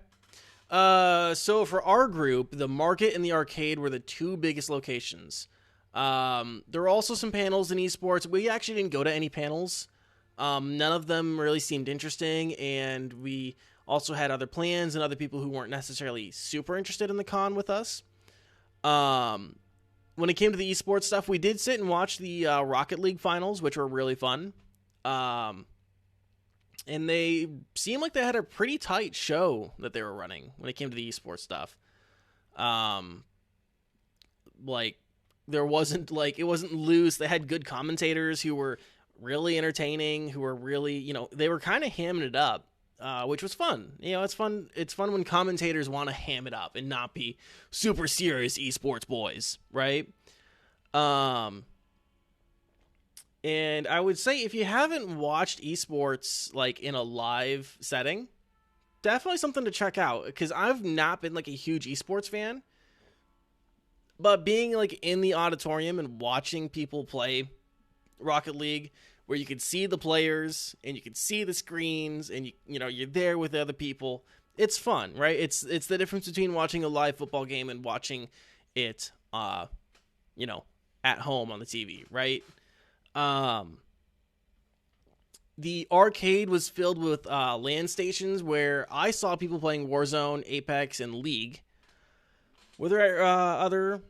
So for our group, the market and the arcade were the two biggest locations. There were also some panels in esports. We actually didn't go to any panels. None of them really seemed interesting, and we also had other plans and other people who weren't necessarily super interested in the con with us. When it came to the esports stuff, we did sit and watch the Rocket League finals, which were really fun. And they seemed like they had a pretty tight show that they were running when it came to the esports stuff. Like there wasn't it wasn't loose. They had good commentators who were really entertaining, who were really, they were kind of hamming it up, which was fun. It's fun. It's fun when commentators want to ham it up and not be super serious esports boys, right? And And I would say if you haven't watched esports like in a live setting, definitely something to check out, because I've not been like a huge esports fan, but being like in the auditorium and watching people play Rocket League, where you can see the players and you can see the screens and you know you're there with other people, it's fun, right? It's the difference between watching a live football game and watching it you know, at home on the TV, right? The arcade was filled with LAN stations where I saw people playing Warzone, Apex, and League. Were there other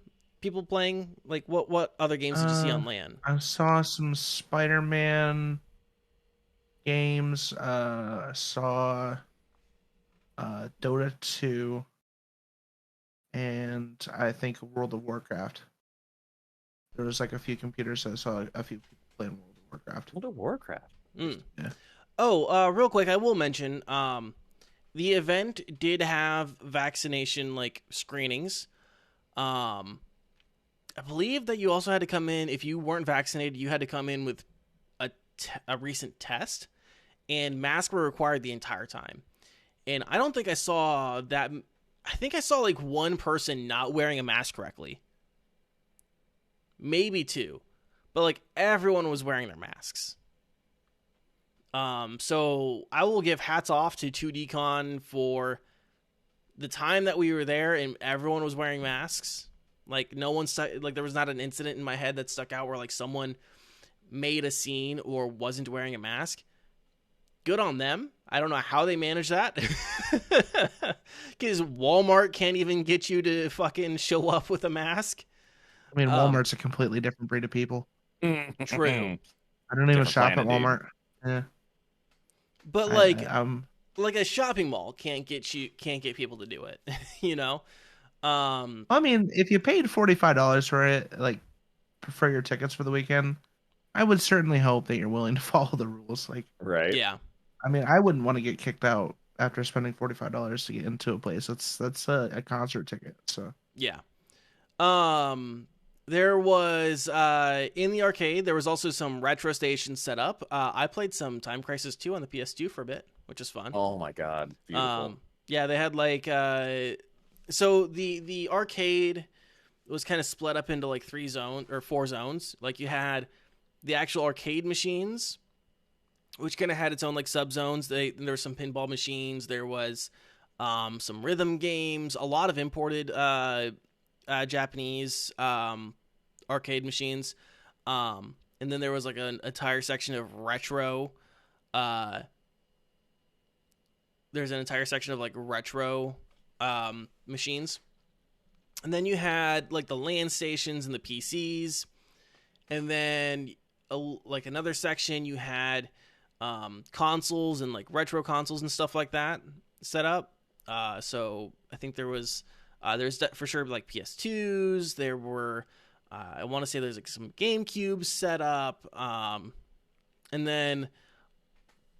people playing? Like, what other games did you see on LAN? I saw some Spider-Man games. I saw Dota 2, and I think World of Warcraft. There was like a few computers that I saw a few people playing World of Warcraft. World of Warcraft. Yeah. Oh, real quick, I will mention the event did have vaccination like screenings. I believe that you also had to come in, if you weren't vaccinated, you had to come in with a recent test, and masks were required the entire time. And I don't think I saw that. I think I saw like one person not wearing a mask correctly. Maybe two. But like everyone was wearing their masks. So I will give hats off to 2DCon for the time that we were there and everyone was wearing masks. Like no one like there was not an incident in my head that stuck out where like someone made a scene or wasn't wearing a mask. Good on them. I don't know how they manage that. Because Walmart can't even get you to fucking show up with a mask. I mean, Walmart's a completely different breed of people. True. I don't even shop at Walmart. Yeah. But like a shopping mall can't get people to do it, you know? I mean, if you paid $45 for it, like for your tickets for the weekend, I would certainly hope that you're willing to follow the rules. Like, right? Yeah. I mean, I wouldn't want to get kicked out after spending $45 to get into a place. That's a concert ticket. So yeah. There was in the arcade there was also some retro stations set up. I played some Time Crisis 2 on the PS2 for a bit, which is fun. Oh my god, beautiful. Yeah, they had like so the arcade was kind of split up into like 4 zones. Like you had the actual arcade machines, which kind of had its own like sub zones. There were some pinball machines. There was some rhythm games. A lot of imported Japanese arcade machines. And then there was like an entire section of retro. There's an entire section of like retro machines. And then you had like the LAN stations and the PCs. And then like another section you had consoles and like retro consoles and stuff like that set up. So I think there's for sure like PS2s. There were I want to say there's like some GameCubes set up. And then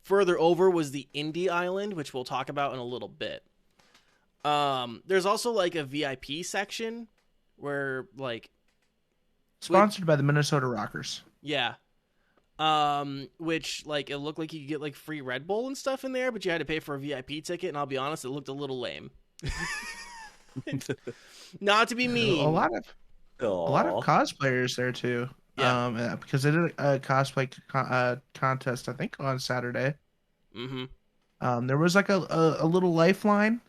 further over was the Indie Island, which we'll talk about in a little bit. There's also like a VIP section where like sponsored by the Minnesota Rockers. Yeah. Which like it looked like you could get like free Red Bull and stuff in there, but you had to pay for a VIP ticket, and I'll be honest, it looked a little lame. Not to be mean. A lot of cosplayers there too. Yeah. Because they did a cosplay contest, I think, on Saturday. Mm-hmm. There was like a little lifeline,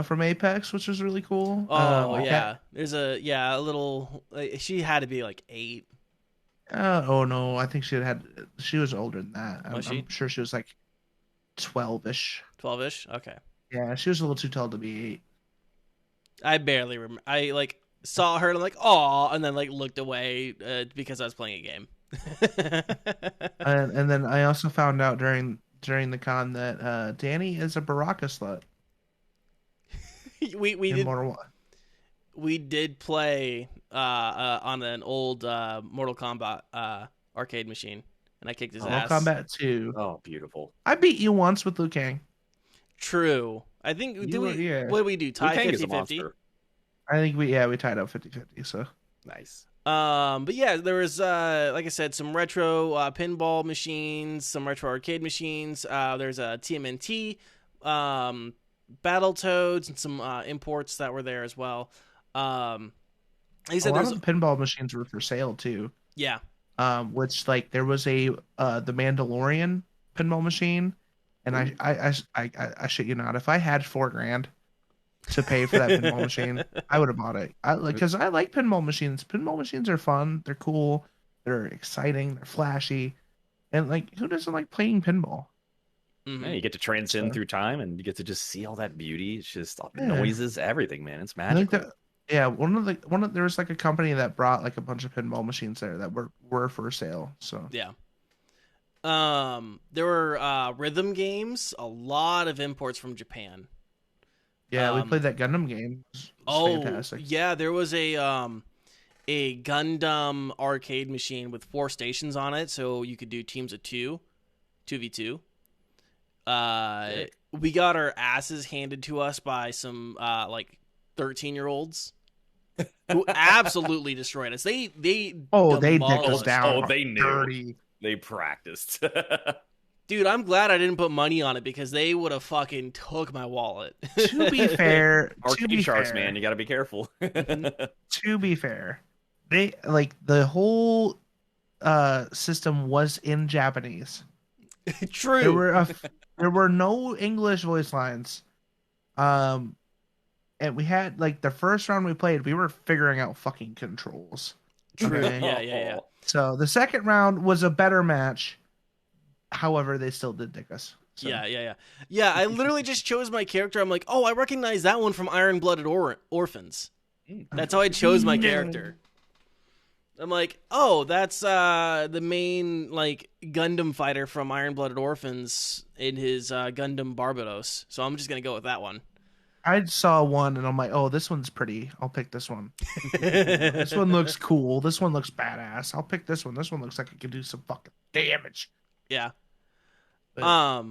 from Apex, which was really cool. Oh yeah. There's a little. She had to be like 8. Oh no, I think she was older than that. I'm sure she was like 12-ish. 12-ish? Okay. Yeah, she was a little too tall to be 8. I barely remember. I like saw her and I'm like, "Aw," and then like looked away because I was playing a game. and then I also found out during the con that Danie is a Baraka slut. We did play on an old Mortal Kombat arcade machine, and I kicked his ass. Mortal Kombat 2. Oh, beautiful. I beat you once with Liu Kang. True. I think what did we do? Tie 50-50? I think we tied up 50-50, so nice. But yeah, there was like I said, some retro pinball machines, some retro arcade machines. There's a TMNT, Battletoads, and some imports that were there as well. He A said lot there's of the pinball machines were for sale too. yeah. Which like there was a the Mandalorian pinball machine, and I shit you not, if I had $4,000 to pay for that pinball machine, I would have bought it. Because I like pinball machines. Pinball machines are fun. They're cool. They're exciting. They're flashy, and like who doesn't like playing pinball? Mhm. Yeah, you get to transcend through time, and you get to just see all that beauty. It's just all the noises, everything, man. It's I think magical. that yeah, there was like a company that brought like a bunch of pinball machines there that were for sale. So Yeah. There were rhythm games, a lot of imports from Japan. yeah, we played that Gundam game. It was fantastic. Yeah, there was a Gundam arcade machine with 4 stations on it, so you could do teams of 2v2. We got our asses handed to us by some like 13-year-olds who absolutely destroyed us. They dicked us demolished down. Oh, they knew. Dirty. They practiced. Dude, I'm glad I didn't put money on it because they would have fucking took my wallet. To be fair, Arcade sharks, man, you got to be careful. to be fair, they like the whole system was in Japanese. True. There were no English voice lines. And we had like the first round we played, we were figuring out fucking controls. True. Okay? Yeah. So the second round was a better match. However, they still did dick us. So. Yeah. I literally just chose my character. I'm like, oh, I recognize that one from Iron-Blooded Orphans. That's how I chose my character. I'm like, oh, that's the main like Gundam fighter from Iron-Blooded Orphans in his Gundam Barbados. So I'm just gonna go with that one. I saw one and I'm like, oh, this one's pretty. I'll pick this one. This one looks cool. This one looks badass. I'll pick this one. This one looks like it can do some fucking damage. Yeah. But,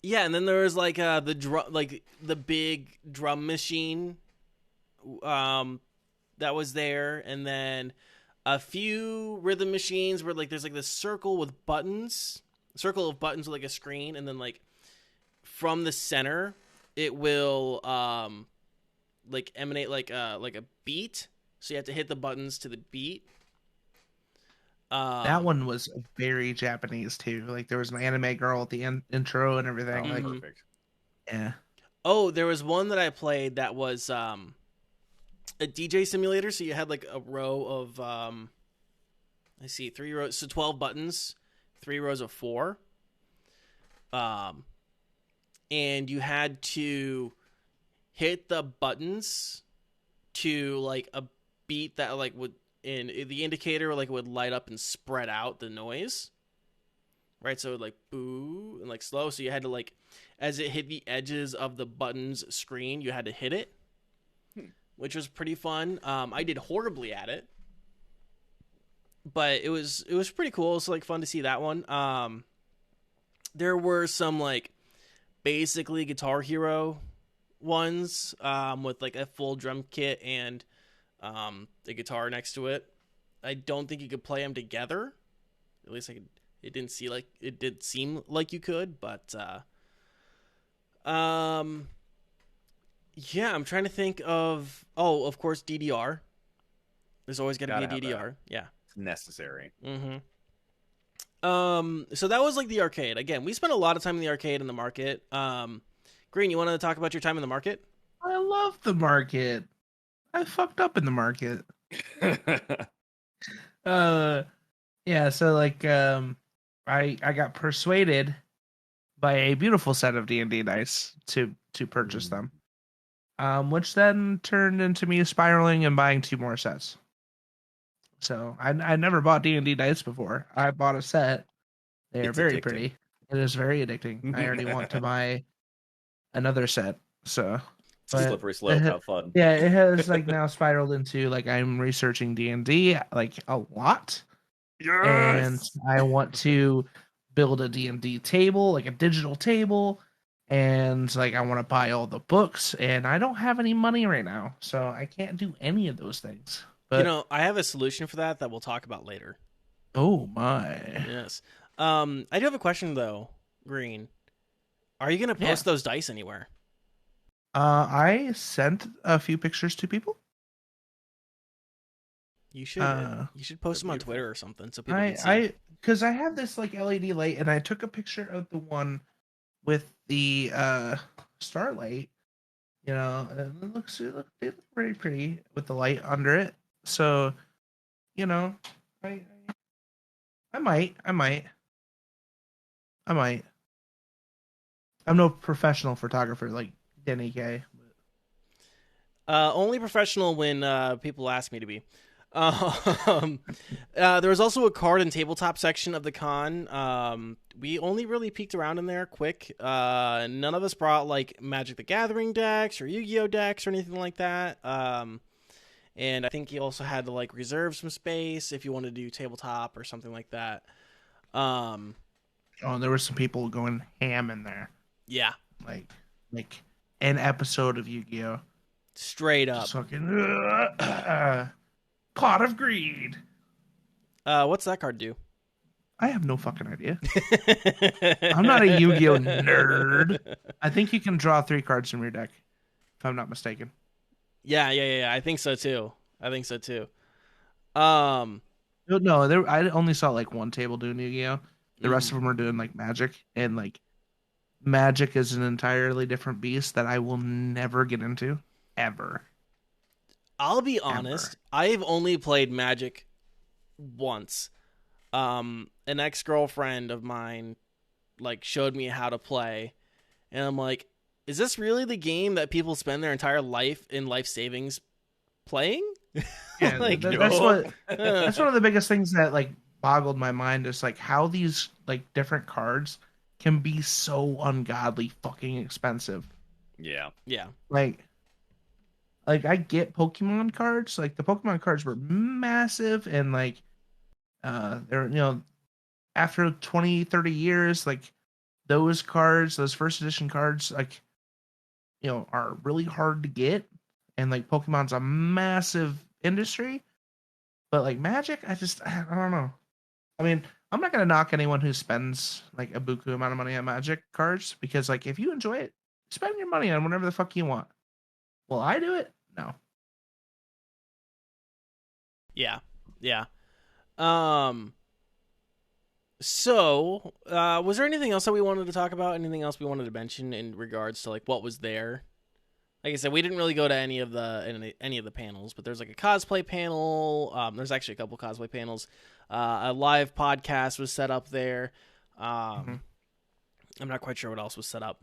yeah, and then there was like the big drum machine that was there, and then a few rhythm machines where like there's like this circle of buttons with like a screen, and then like from the center it will like emanate like a beat, so you have to hit the buttons to the beat. that one was very Japanese too. Like there was an anime girl at the intro and everything. Like, perfect. Yeah. Oh, there was one that I played that was a DJ simulator. So you had like a row of I see 3 rows, so 12 buttons, 3 rows of 4. And you had to hit the buttons to like a beat that like would, and the indicator like would light up and spread out the noise, right? So it would like boo and like slow. So you had to like, as it hit the edges of the buttons screen, you had to hit it, which was pretty fun. I did horribly at it, but it was pretty cool. It's like fun to see that one. There were some like basically Guitar Hero ones with like a full drum kit and the guitar next to it. I don't think you could play them together. At least it didn't seem like you could, but yeah, I'm trying to think of of course DDR. There's always got to be a DDR. Yeah. It's necessary. Mm-hmm. So that was like the arcade. Again, we spent a lot of time in the arcade and the market. Green, you want to talk about your time in the market? I love the market. I fucked up in the market. Yeah, so like I got persuaded by a beautiful set of D&D dice to purchase them. Which then turned into me spiraling and buying 2 more sets. So I never bought D&D dice before. I bought a set. They are very pretty. It is very addicting. I already want to buy another set. So it's a slippery slope. Have fun. Yeah, it has like now spiraled into like I'm researching D&D like a lot. Yes! And I want to build a D&D table, like a digital table, and like I want to buy all the books, and I don't have any money right now, so I can't do any of those things. But I have a solution for that we'll talk about later. oh my. Yes. I do have a question though, Green. Are you gonna post those dice anywhere? I sent a few pictures to people. You should. You should post them on Twitter or something so people can see. Because I have this like LED light, and I took a picture of the one with the starlight. And it looks very pretty with the light under it. So, I might. I'm no professional photographer like Denny K. Only professional when people ask me to be. There was also a card and tabletop section of the con. We only really peeked around in there quick. None of us brought like Magic the Gathering decks or Yu-Gi-Oh decks or anything like that. And I think you also had to like reserve some space if you wanted to do tabletop or something like that. There were some people going ham in there. Yeah, like an episode of Yu-Gi-Oh. Straight up. Just fucking pot of greed. What's that card do? I have no fucking idea. I'm not a Yu-Gi-Oh nerd. I think you can draw 3 cards from your deck, if I'm not mistaken. Yeah. I think so too. No, I only saw like one table doing Yu-Gi-Oh. The rest of them are doing like Magic, and like Magic is an entirely different beast that I will never get into ever. I'll be honest. I've only played Magic once. An ex-girlfriend of mine like showed me how to play, and I'm like, is this really the game that people spend their entire life in life savings playing? Yeah, like, that's one of the biggest things that like boggled my mind, is like how these like different cards can be so ungodly fucking expensive. Yeah. Like I get Pokemon cards. Like the Pokemon cards were massive, and like they're after 20, 30 years, like those cards, those first edition cards, like are really hard to get, and like Pokemon's a massive industry. But like Magic, I don't know. I mean, I'm not gonna knock anyone who spends like a buku amount of money on Magic cards, because like if you enjoy it, spend your money on whatever the fuck you want. Will I do it? No. Yeah. So, was there anything else that we wanted to talk about? Anything else we wanted to mention in regards to like what was there? Like I said, we didn't really go to any of the panels, but there's like a cosplay panel. There's actually a couple cosplay panels. A live podcast was set up there. I'm not quite sure what else was set up.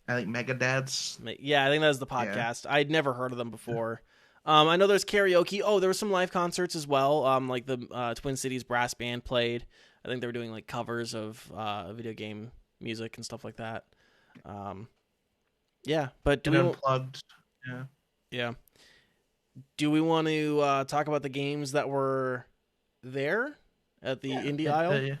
I think Mega Dads. Yeah, I think that was the podcast. I'd never heard of them before. I know there's karaoke. Oh, there were some live concerts as well. Like the Twin Cities Brass Band played. I think they were doing like covers of video game music and stuff like that. Yeah, but do we Unplugged? Yeah. Do we want to talk about the games that were there at the Indie Aisle?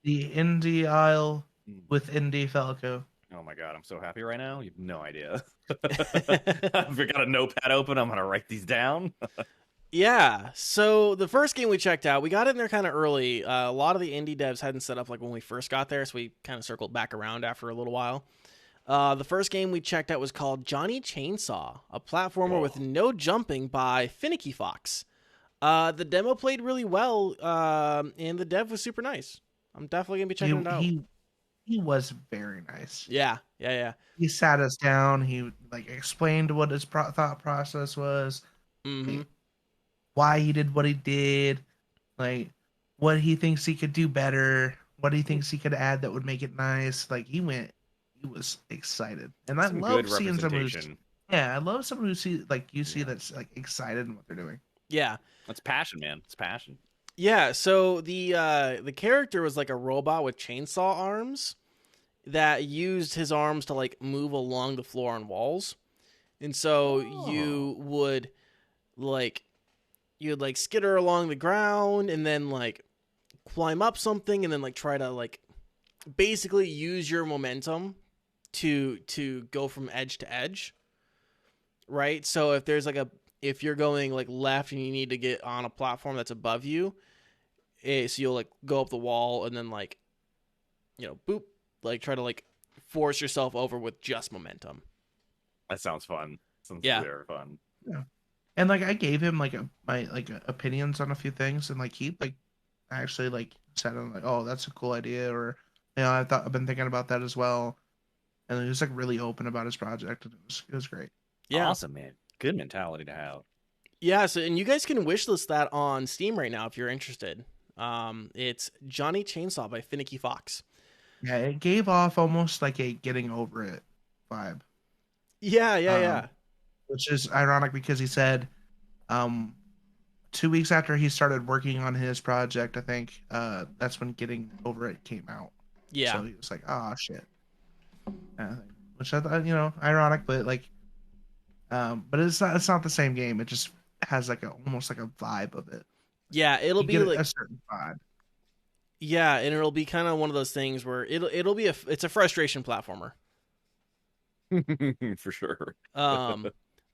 The Indie Aisle with Indie Falco. Oh my god, I'm so happy right now. You have no idea. I've got a notepad open. I'm gonna write these down. Yeah. So the first game we checked out, we got in there kind of early. A lot of the indie devs hadn't set up like when we first got there, so we kind of circled back around after a little while. The first game we checked out was called Johnny Chainsaw, a platformer with no jumping by Finicky Fox. The demo played really well, and the dev was super nice. I'm definitely gonna be checking it out. He was very nice. Yeah. He sat us down. He like explained what his thought process was, like, why he did what he did, like what he thinks he could do better, what he thinks he could add that would make it nice. Like he was excited, and I love seeing someone who's I love someone who see that's like excited in what they're doing. Yeah, that's passion, man. It's passion. Yeah, so the character was like a robot with chainsaw arms that used his arms to like move along the floor and walls. And so you would skitter along the ground and then like climb up something and then like try to like basically use your momentum to go from edge to edge. Right? So if there's like if you're going like left and you need to get on a platform that's above you, so you'll like go up the wall and then like, boop, like try to like force yourself over with just momentum. That sounds fun. Sounds Yeah. very fun. Yeah. And like I gave him like my opinions on a few things, and like he like actually like said, I'm like, oh, that's a cool idea, or I've been thinking about that as well. And he was like really open about his project, and it was great. Yeah. Awesome, man. Good mentality to have. Yeah, so and you guys can wishlist that on Steam right now if you're interested. It's Johnny Chainsaw by Finicky Fox. Yeah, it gave off almost like a getting over it vibe. Yeah. Which is ironic because he said 2 weeks after he started working on his project, I think that's when Getting Over It came out. Yeah. So he was like, "Ah, shit," which I thought, ironic, but like, but it's not the same game. It just has like almost like a vibe of it. Yeah, it'll be like a certain vibe. Yeah, and it'll be kind of one of those things where it'll be it's a frustration platformer. For sure.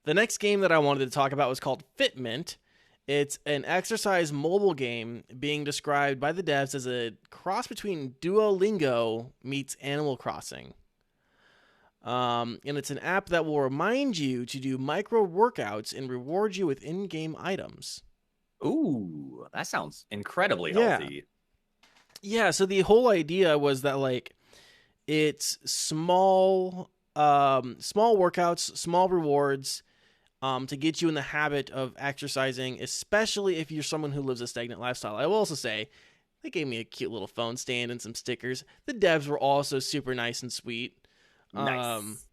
The next game that I wanted to talk about was called Fitment. It's an exercise mobile game being described by the devs as a cross between Duolingo meets Animal Crossing. And it's an app that will remind you to do micro workouts and reward you with in-game items. Ooh, that sounds incredibly healthy. Yeah, so the whole idea was that like it's small workouts, small rewards to get you in the habit of exercising, especially if you're someone who lives a stagnant lifestyle. I will also say they gave me a cute little phone stand and some stickers. The devs were also super nice and sweet. Nice.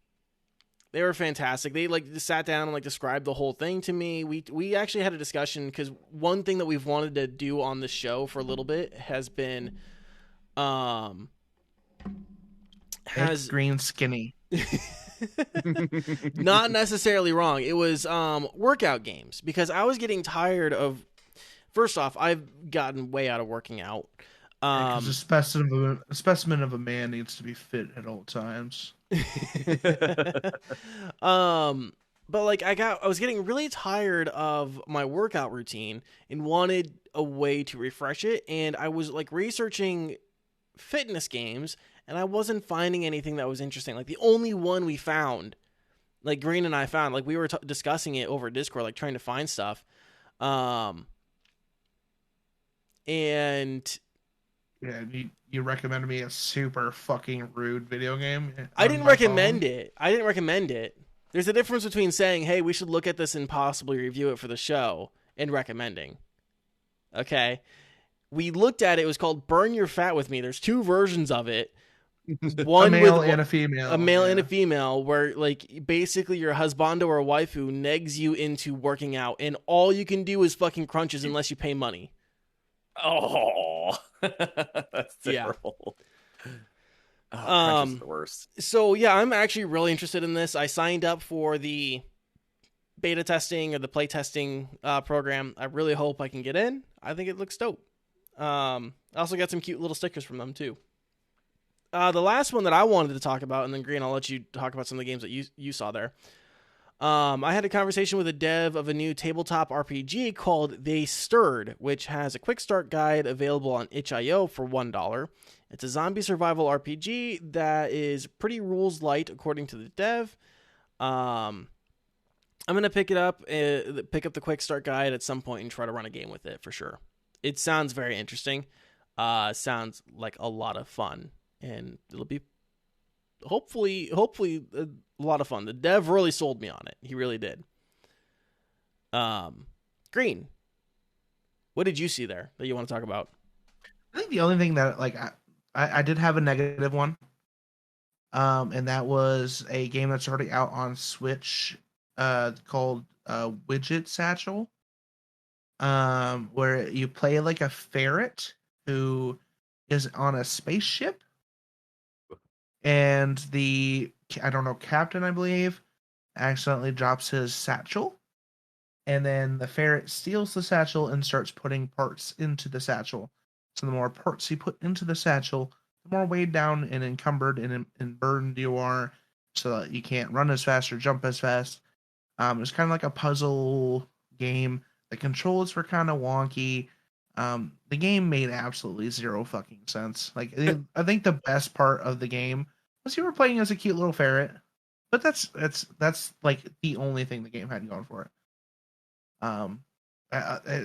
They were fantastic. They like sat down and like described the whole thing to me. We actually had a discussion because one thing that we've wanted to do on the show for a little bit has been green skinny. Not necessarily wrong. It was workout games because I was getting tired of. First off, I've gotten way out of working out. A specimen of a man needs to be fit at all times. But like I was getting really tired of my workout routine and wanted a way to refresh it, and I was like researching fitness games and I wasn't finding anything that was interesting. Like the only one we found, like Green and I found, like we were discussing it over Discord, like trying to find stuff. And yeah, you recommended me a super fucking rude video game. I didn't recommend it. There's a difference between saying, hey, we should look at this and possibly review it for the show, and recommending. Okay? We looked at it. It was called Burn Your Fat With Me. There's two versions of it. One a male with and a female. A male and a female, where like basically your husbando or waifu negs you into working out, and all you can do is fucking crunches unless you pay money. Oh, that's terrible. Crunch is the worst. So yeah, I'm actually really interested in this. I signed up for the beta testing or the play testing program. I really hope I can get in. I think it looks dope. I also got some cute little stickers from them too. The last one that I wanted to talk about, and then Green, I'll let you talk about some of the games that you saw there. I had a conversation with a dev of a new tabletop RPG called They Stirred, which has a quick start guide available on itch.io for $1. It's a zombie survival RPG that is pretty rules light according to the dev. I'm going to pick up the quick start guide at some point and try to run a game with it for sure. It sounds very interesting. Sounds like a lot of fun, and it'll be hopefully a lot of fun. The dev really sold me on it. He really did. Green, what did you see there that you want to talk about? I think the only thing that like I did have a negative one, and that was a game that's already out on Switch, called Widget Satchel, where you play like a ferret who is on a spaceship, and the captain, I believe, accidentally drops his satchel, and then the ferret steals the satchel and starts putting parts into the satchel. So the more parts you put into the satchel, the more weighed down and encumbered and burdened you are, so that you can't run as fast or jump as fast. It was kind of like a puzzle game. The controls were kind of wonky. The game made absolutely zero fucking sense. Like, I think the best part of the game was you were playing as a cute little ferret, but that's like the only thing the game had going for it. It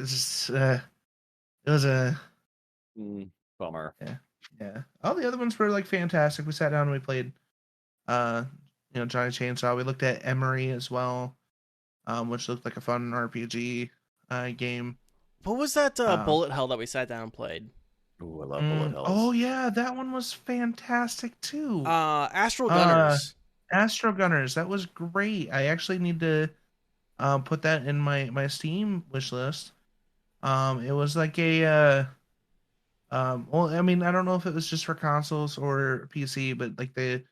was a Bummer. yeah. All the other ones were like fantastic. We sat down and we played, uh, Johnny Chainsaw. We looked at Emery as well, which looked like a fun RPG game. What was that bullet hell that we sat down and played? Ooh, I love bullet hells. Oh yeah, that one was fantastic too. Astral Gunners. Astro Gunners, that was great. I actually need to put that in my Steam wish list. It was like a well, I mean, I don't know if it was just for consoles or PC, but like it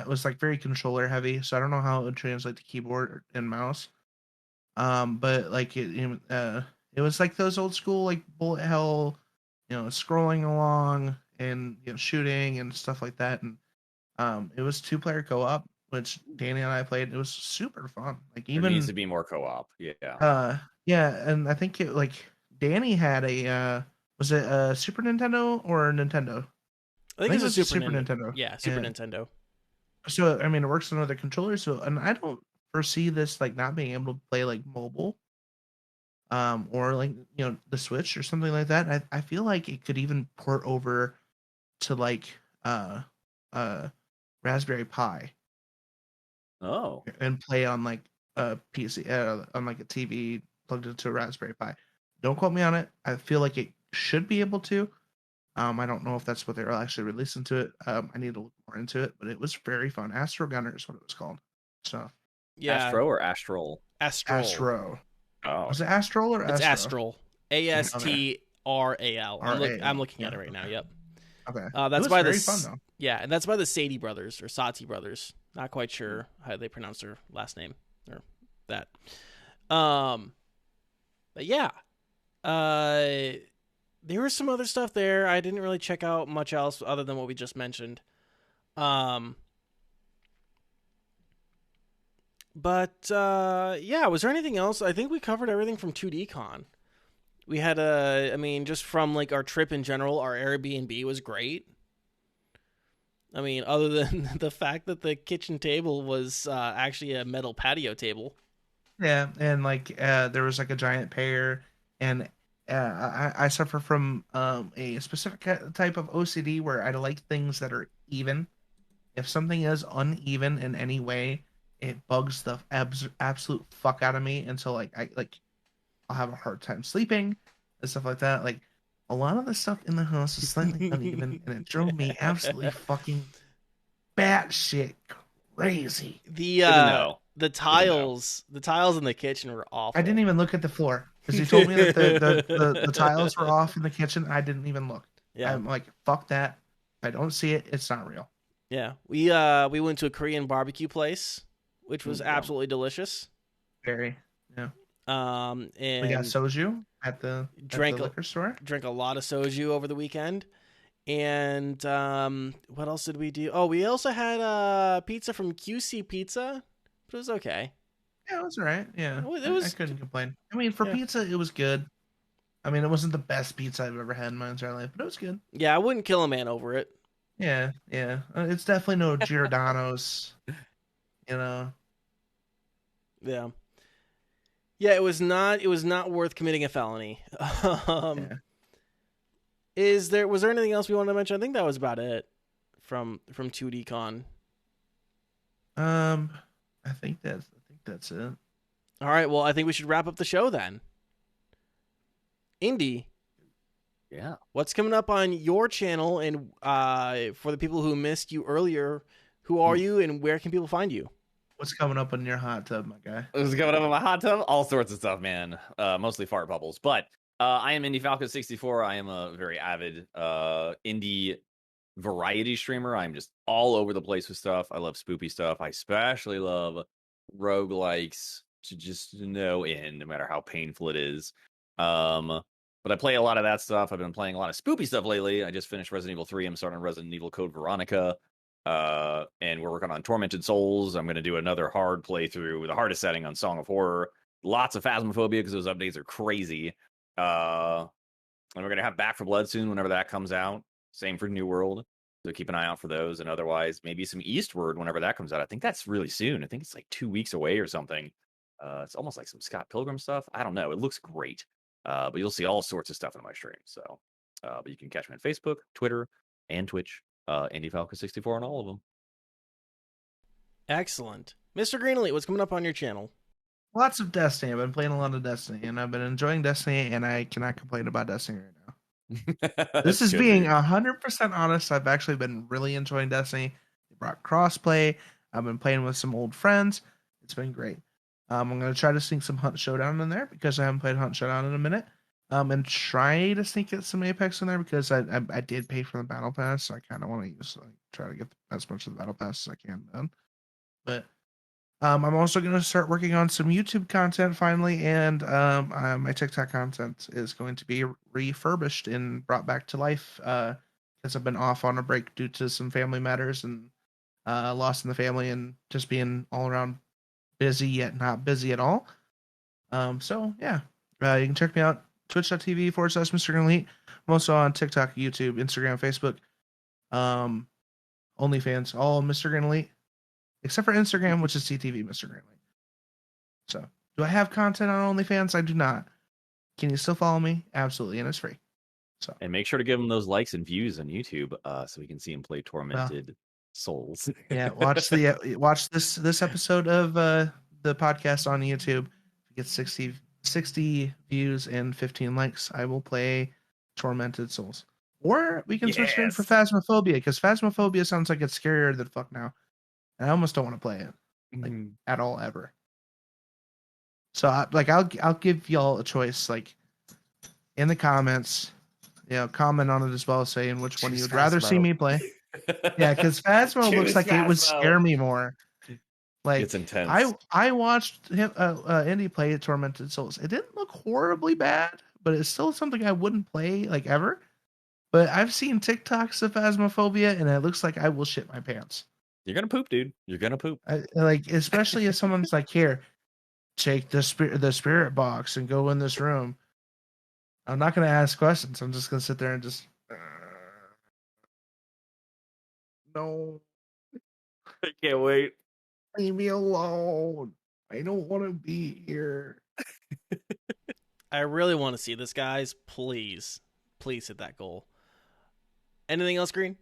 was like very controller heavy, so I don't know how it would translate to keyboard and mouse. But like it was like those old school like bullet hell, scrolling along and shooting and stuff like that. And it was 2-player co-op, which Danny and I played. It was super fun. Like There even needs to be more co-op. Yeah. yeah, and I think like Danny had a was it a Super Nintendo or a Nintendo? I think it it's a was Super Nintendo. Yeah, Super Nintendo. So I mean, it works on other controllers. So, and I don't foresee this like not being able to play like mobile, or like the Switch or something like that. I feel like it could even port over to like Raspberry Pi. Oh. And play on like a PC, on like a TV plugged into a Raspberry Pi. Don't quote me on it. I feel like it should be able to. I don't know if that's what they're actually releasing to it. I need to look more into it, but it was very fun. Astro Gunner is what it was called. So Yeah. Astro or Astral? Astro. Oh. Was it Astral or It's Astro? Astral. I'm looking at it right now. Yep. Okay. That's it was by very fun though. Yeah, and that's by the Sadie brothers or Sati brothers. Not quite sure how they pronounce their last name or that. But yeah. There was some other stuff there. I didn't really check out much else other than what we just mentioned. But yeah, was there anything else? I think we covered everything from 2DCon. We had just from like our trip in general, our Airbnb was great. I mean, other than the fact that the kitchen table was actually a metal patio table. Yeah, and like there was like a giant pear, and I suffer from a specific type of OCD where I like things that are even. If something is uneven in any way, it bugs the absolute fuck out of me until I'll have a hard time sleeping and stuff like that. Like a lot of the stuff in the house is slightly uneven, and it drove me absolutely fucking batshit crazy. The tiles in the kitchen were awful. I didn't even look at the floor because he told me that the tiles were off in the kitchen. I didn't even look. Yeah. I'm like, fuck that. If I don't see it, it's not real. Yeah, we went to a Korean barbecue place, which was absolutely delicious. Very, yeah. And we got soju at the liquor store. Drank a lot of soju over the weekend. And what else did we do? Oh, we also had pizza from QC Pizza, but it was okay. Yeah, it was all right. Yeah, I couldn't complain. I mean, for Yeah. pizza, it was good. I mean, it wasn't the best pizza I've ever had in my entire life, but it was good. Yeah, I wouldn't kill a man over it. Yeah. It's definitely no Giordano's, you know. Yeah. Yeah, it was not worth committing a felony. Yeah. Was there anything else we wanted to mention? I think that was about it from 2DCon. I think that's it. All right, well, I think we should wrap up the show then. Indy. Yeah. What's coming up on your channel? And for the people who missed you earlier, who are you and where can people find you? What's coming up in your hot tub, my guy? What's coming up in my hot tub? All sorts of stuff, man. Mostly fart bubbles. But I am Indie Falco 64. I am a very avid indie variety streamer. I'm just all over the place with stuff. I love spoopy stuff. I especially love roguelikes to just no end, no matter how painful it is. But I play a lot of that stuff. I've been playing a lot of spoopy stuff lately. I just finished Resident Evil 3. I'm starting Resident Evil Code Veronica. And we're working on Tormented Souls. I'm going to do another hard playthrough, the hardest setting on Song of Horror. Lots of Phasmophobia because those updates are crazy. And we're going to have Back for Blood soon whenever that comes out. Same for New World. So keep an eye out for those. And otherwise, maybe some Eastward whenever that comes out. I think that's really soon. I think it's like 2 weeks away or something. It's almost like some Scott Pilgrim stuff. I don't know. It looks great. But you'll see all sorts of stuff in my stream. So, but you can catch me on Facebook, Twitter, and Twitch. IndieFalco64 on all of them. Excellent. Mr. Greenlee, what's coming up on your channel? Lots of Destiny. I've been playing a lot of Destiny, and I've been enjoying Destiny, and I cannot complain about Destiny right now. This is being 100% honest. I've actually been really enjoying Destiny. They brought crossplay. I've been playing with some old friends. It's been great. I'm going to try to sneak some Hunt Showdown in there because I haven't played Hunt Showdown in a minute. And try to sneak some Apex in there because I did pay for the Battle Pass, so I kind of want to try to get as much of the Battle Pass as I can done. But I'm also going to start working on some YouTube content finally, and my TikTok content is going to be refurbished and brought back to life because I've been off on a break due to some family matters and loss in the family and just being all around busy yet not busy at all. So yeah, you can check me out. Twitch.tv/Mr. Greenlee. I'm also on TikTok, YouTube, Instagram, Facebook, OnlyFans, all Mr. Greenlee, except for Instagram, which is CTV Mr. Greenlee. So, do I have content on OnlyFans? I do not. Can you still follow me? Absolutely, and it's free. So, and make sure to give him those likes and views on YouTube, so we can see him play Tormented Souls. Yeah, watch this episode of the podcast on YouTube. If it gets 60 views and 15 likes, I will play Tormented Souls. Or we can switch it in for Phasmophobia, because Phasmophobia sounds like it's scarier than fuck now. And I almost don't want to play it at all ever. So I'll give y'all a choice, like in the comments, comment on it as well, saying which one you'd rather see me play. Yeah, because Phasmo looks like it would scare me more. Like, it's intense. I watched him Indy play Tormented Souls. It didn't look horribly bad, but it's still something I wouldn't play like ever. But I've seen TikToks of Phasmophobia, and it looks like I will shit my pants. You're gonna poop, dude. You're gonna poop. Especially if someone's like, "Here, take the spirit box and go in this room." I'm not gonna ask questions. I'm just gonna sit there and just no. I can't wait. Leave me alone. I don't want to be here. I really want to see this, guys. Please hit that goal. Anything else, Green?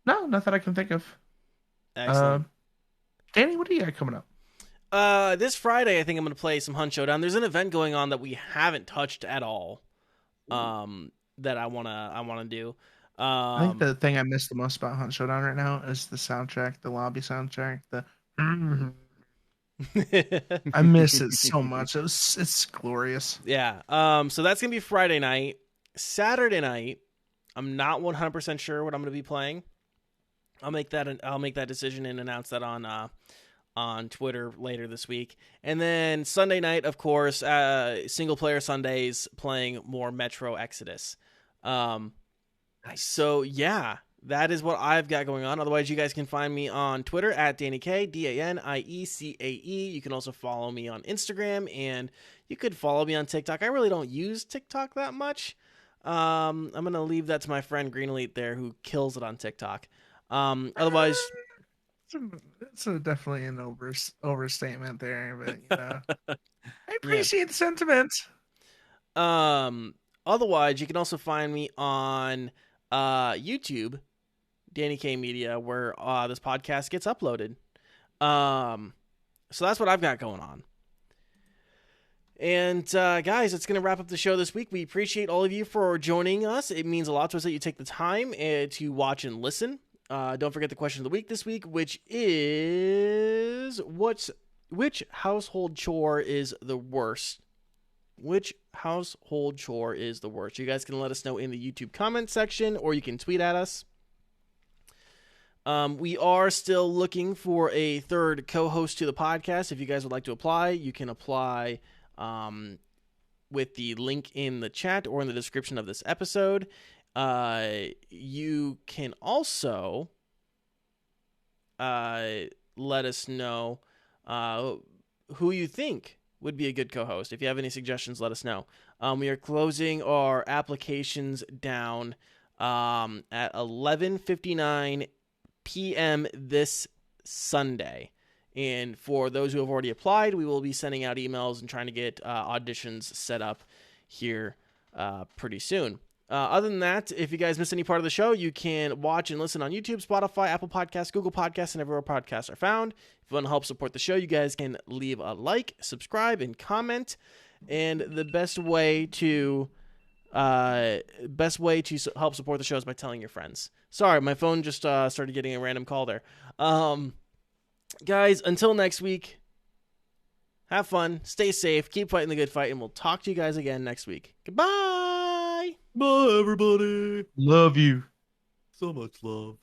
No, nothing I can think of. Excellent. Danny, what do you got coming up? This Friday, I think I'm going to play some Hunt Showdown. There's an event going on that we haven't touched at all. That I wanna do. I think the thing I miss the most about Hunt Showdown right now is the soundtrack, the lobby soundtrack. I miss it so much. It's glorious. Yeah. So that's gonna be Friday night. Saturday night, I'm not 100% sure what I'm gonna be playing. I'll make that decision and announce that on Twitter later this week. And then Sunday night, of course, single player Sundays, playing more Metro Exodus. So yeah, that is what I've got going on. Otherwise, you guys can find me on Twitter at DannyK, DANIECAE. You can also follow me on Instagram, and you could follow me on TikTok. I really don't use TikTok that much. I'm gonna leave that to my friend Greenlee there, who kills it on TikTok. Otherwise, it's definitely an overstatement there, but I appreciate the sentiment. Otherwise, you can also find me on YouTube, Danny K Media, where this podcast gets uploaded. So that's what I've got going on. And guys, it's going to wrap up the show this week. We appreciate all of you for joining us. It means a lot to us that you take the time to watch and listen. Don't forget the question of the week this week, which is which household chore is the worst? Which household chore is the worst? You guys can let us know in the YouTube comment section, or you can tweet at us. We are still looking for a third co-host to the podcast. If you guys would like to apply, you can apply with the link in the chat or in the description of this episode. You can also let us know who you think would be a good co-host. If you have any suggestions, let us know. We are closing our applications down at 11:59 p.m. this Sunday. And for those who have already applied, we will be sending out emails and trying to get auditions set up here pretty soon. Other than that, if you guys miss any part of the show, you can watch and listen on YouTube, Spotify, Apple Podcasts, Google Podcasts, and everywhere podcasts are found. If you want to help support the show, you guys can leave a like, subscribe, and comment. And the best way to help support the show is by telling your friends. Sorry, my phone just started getting a random call there. Guys, until next week, have fun, stay safe, keep fighting the good fight, and we'll talk to you guys again next week. Goodbye! Bye, everybody. Love you. So much love.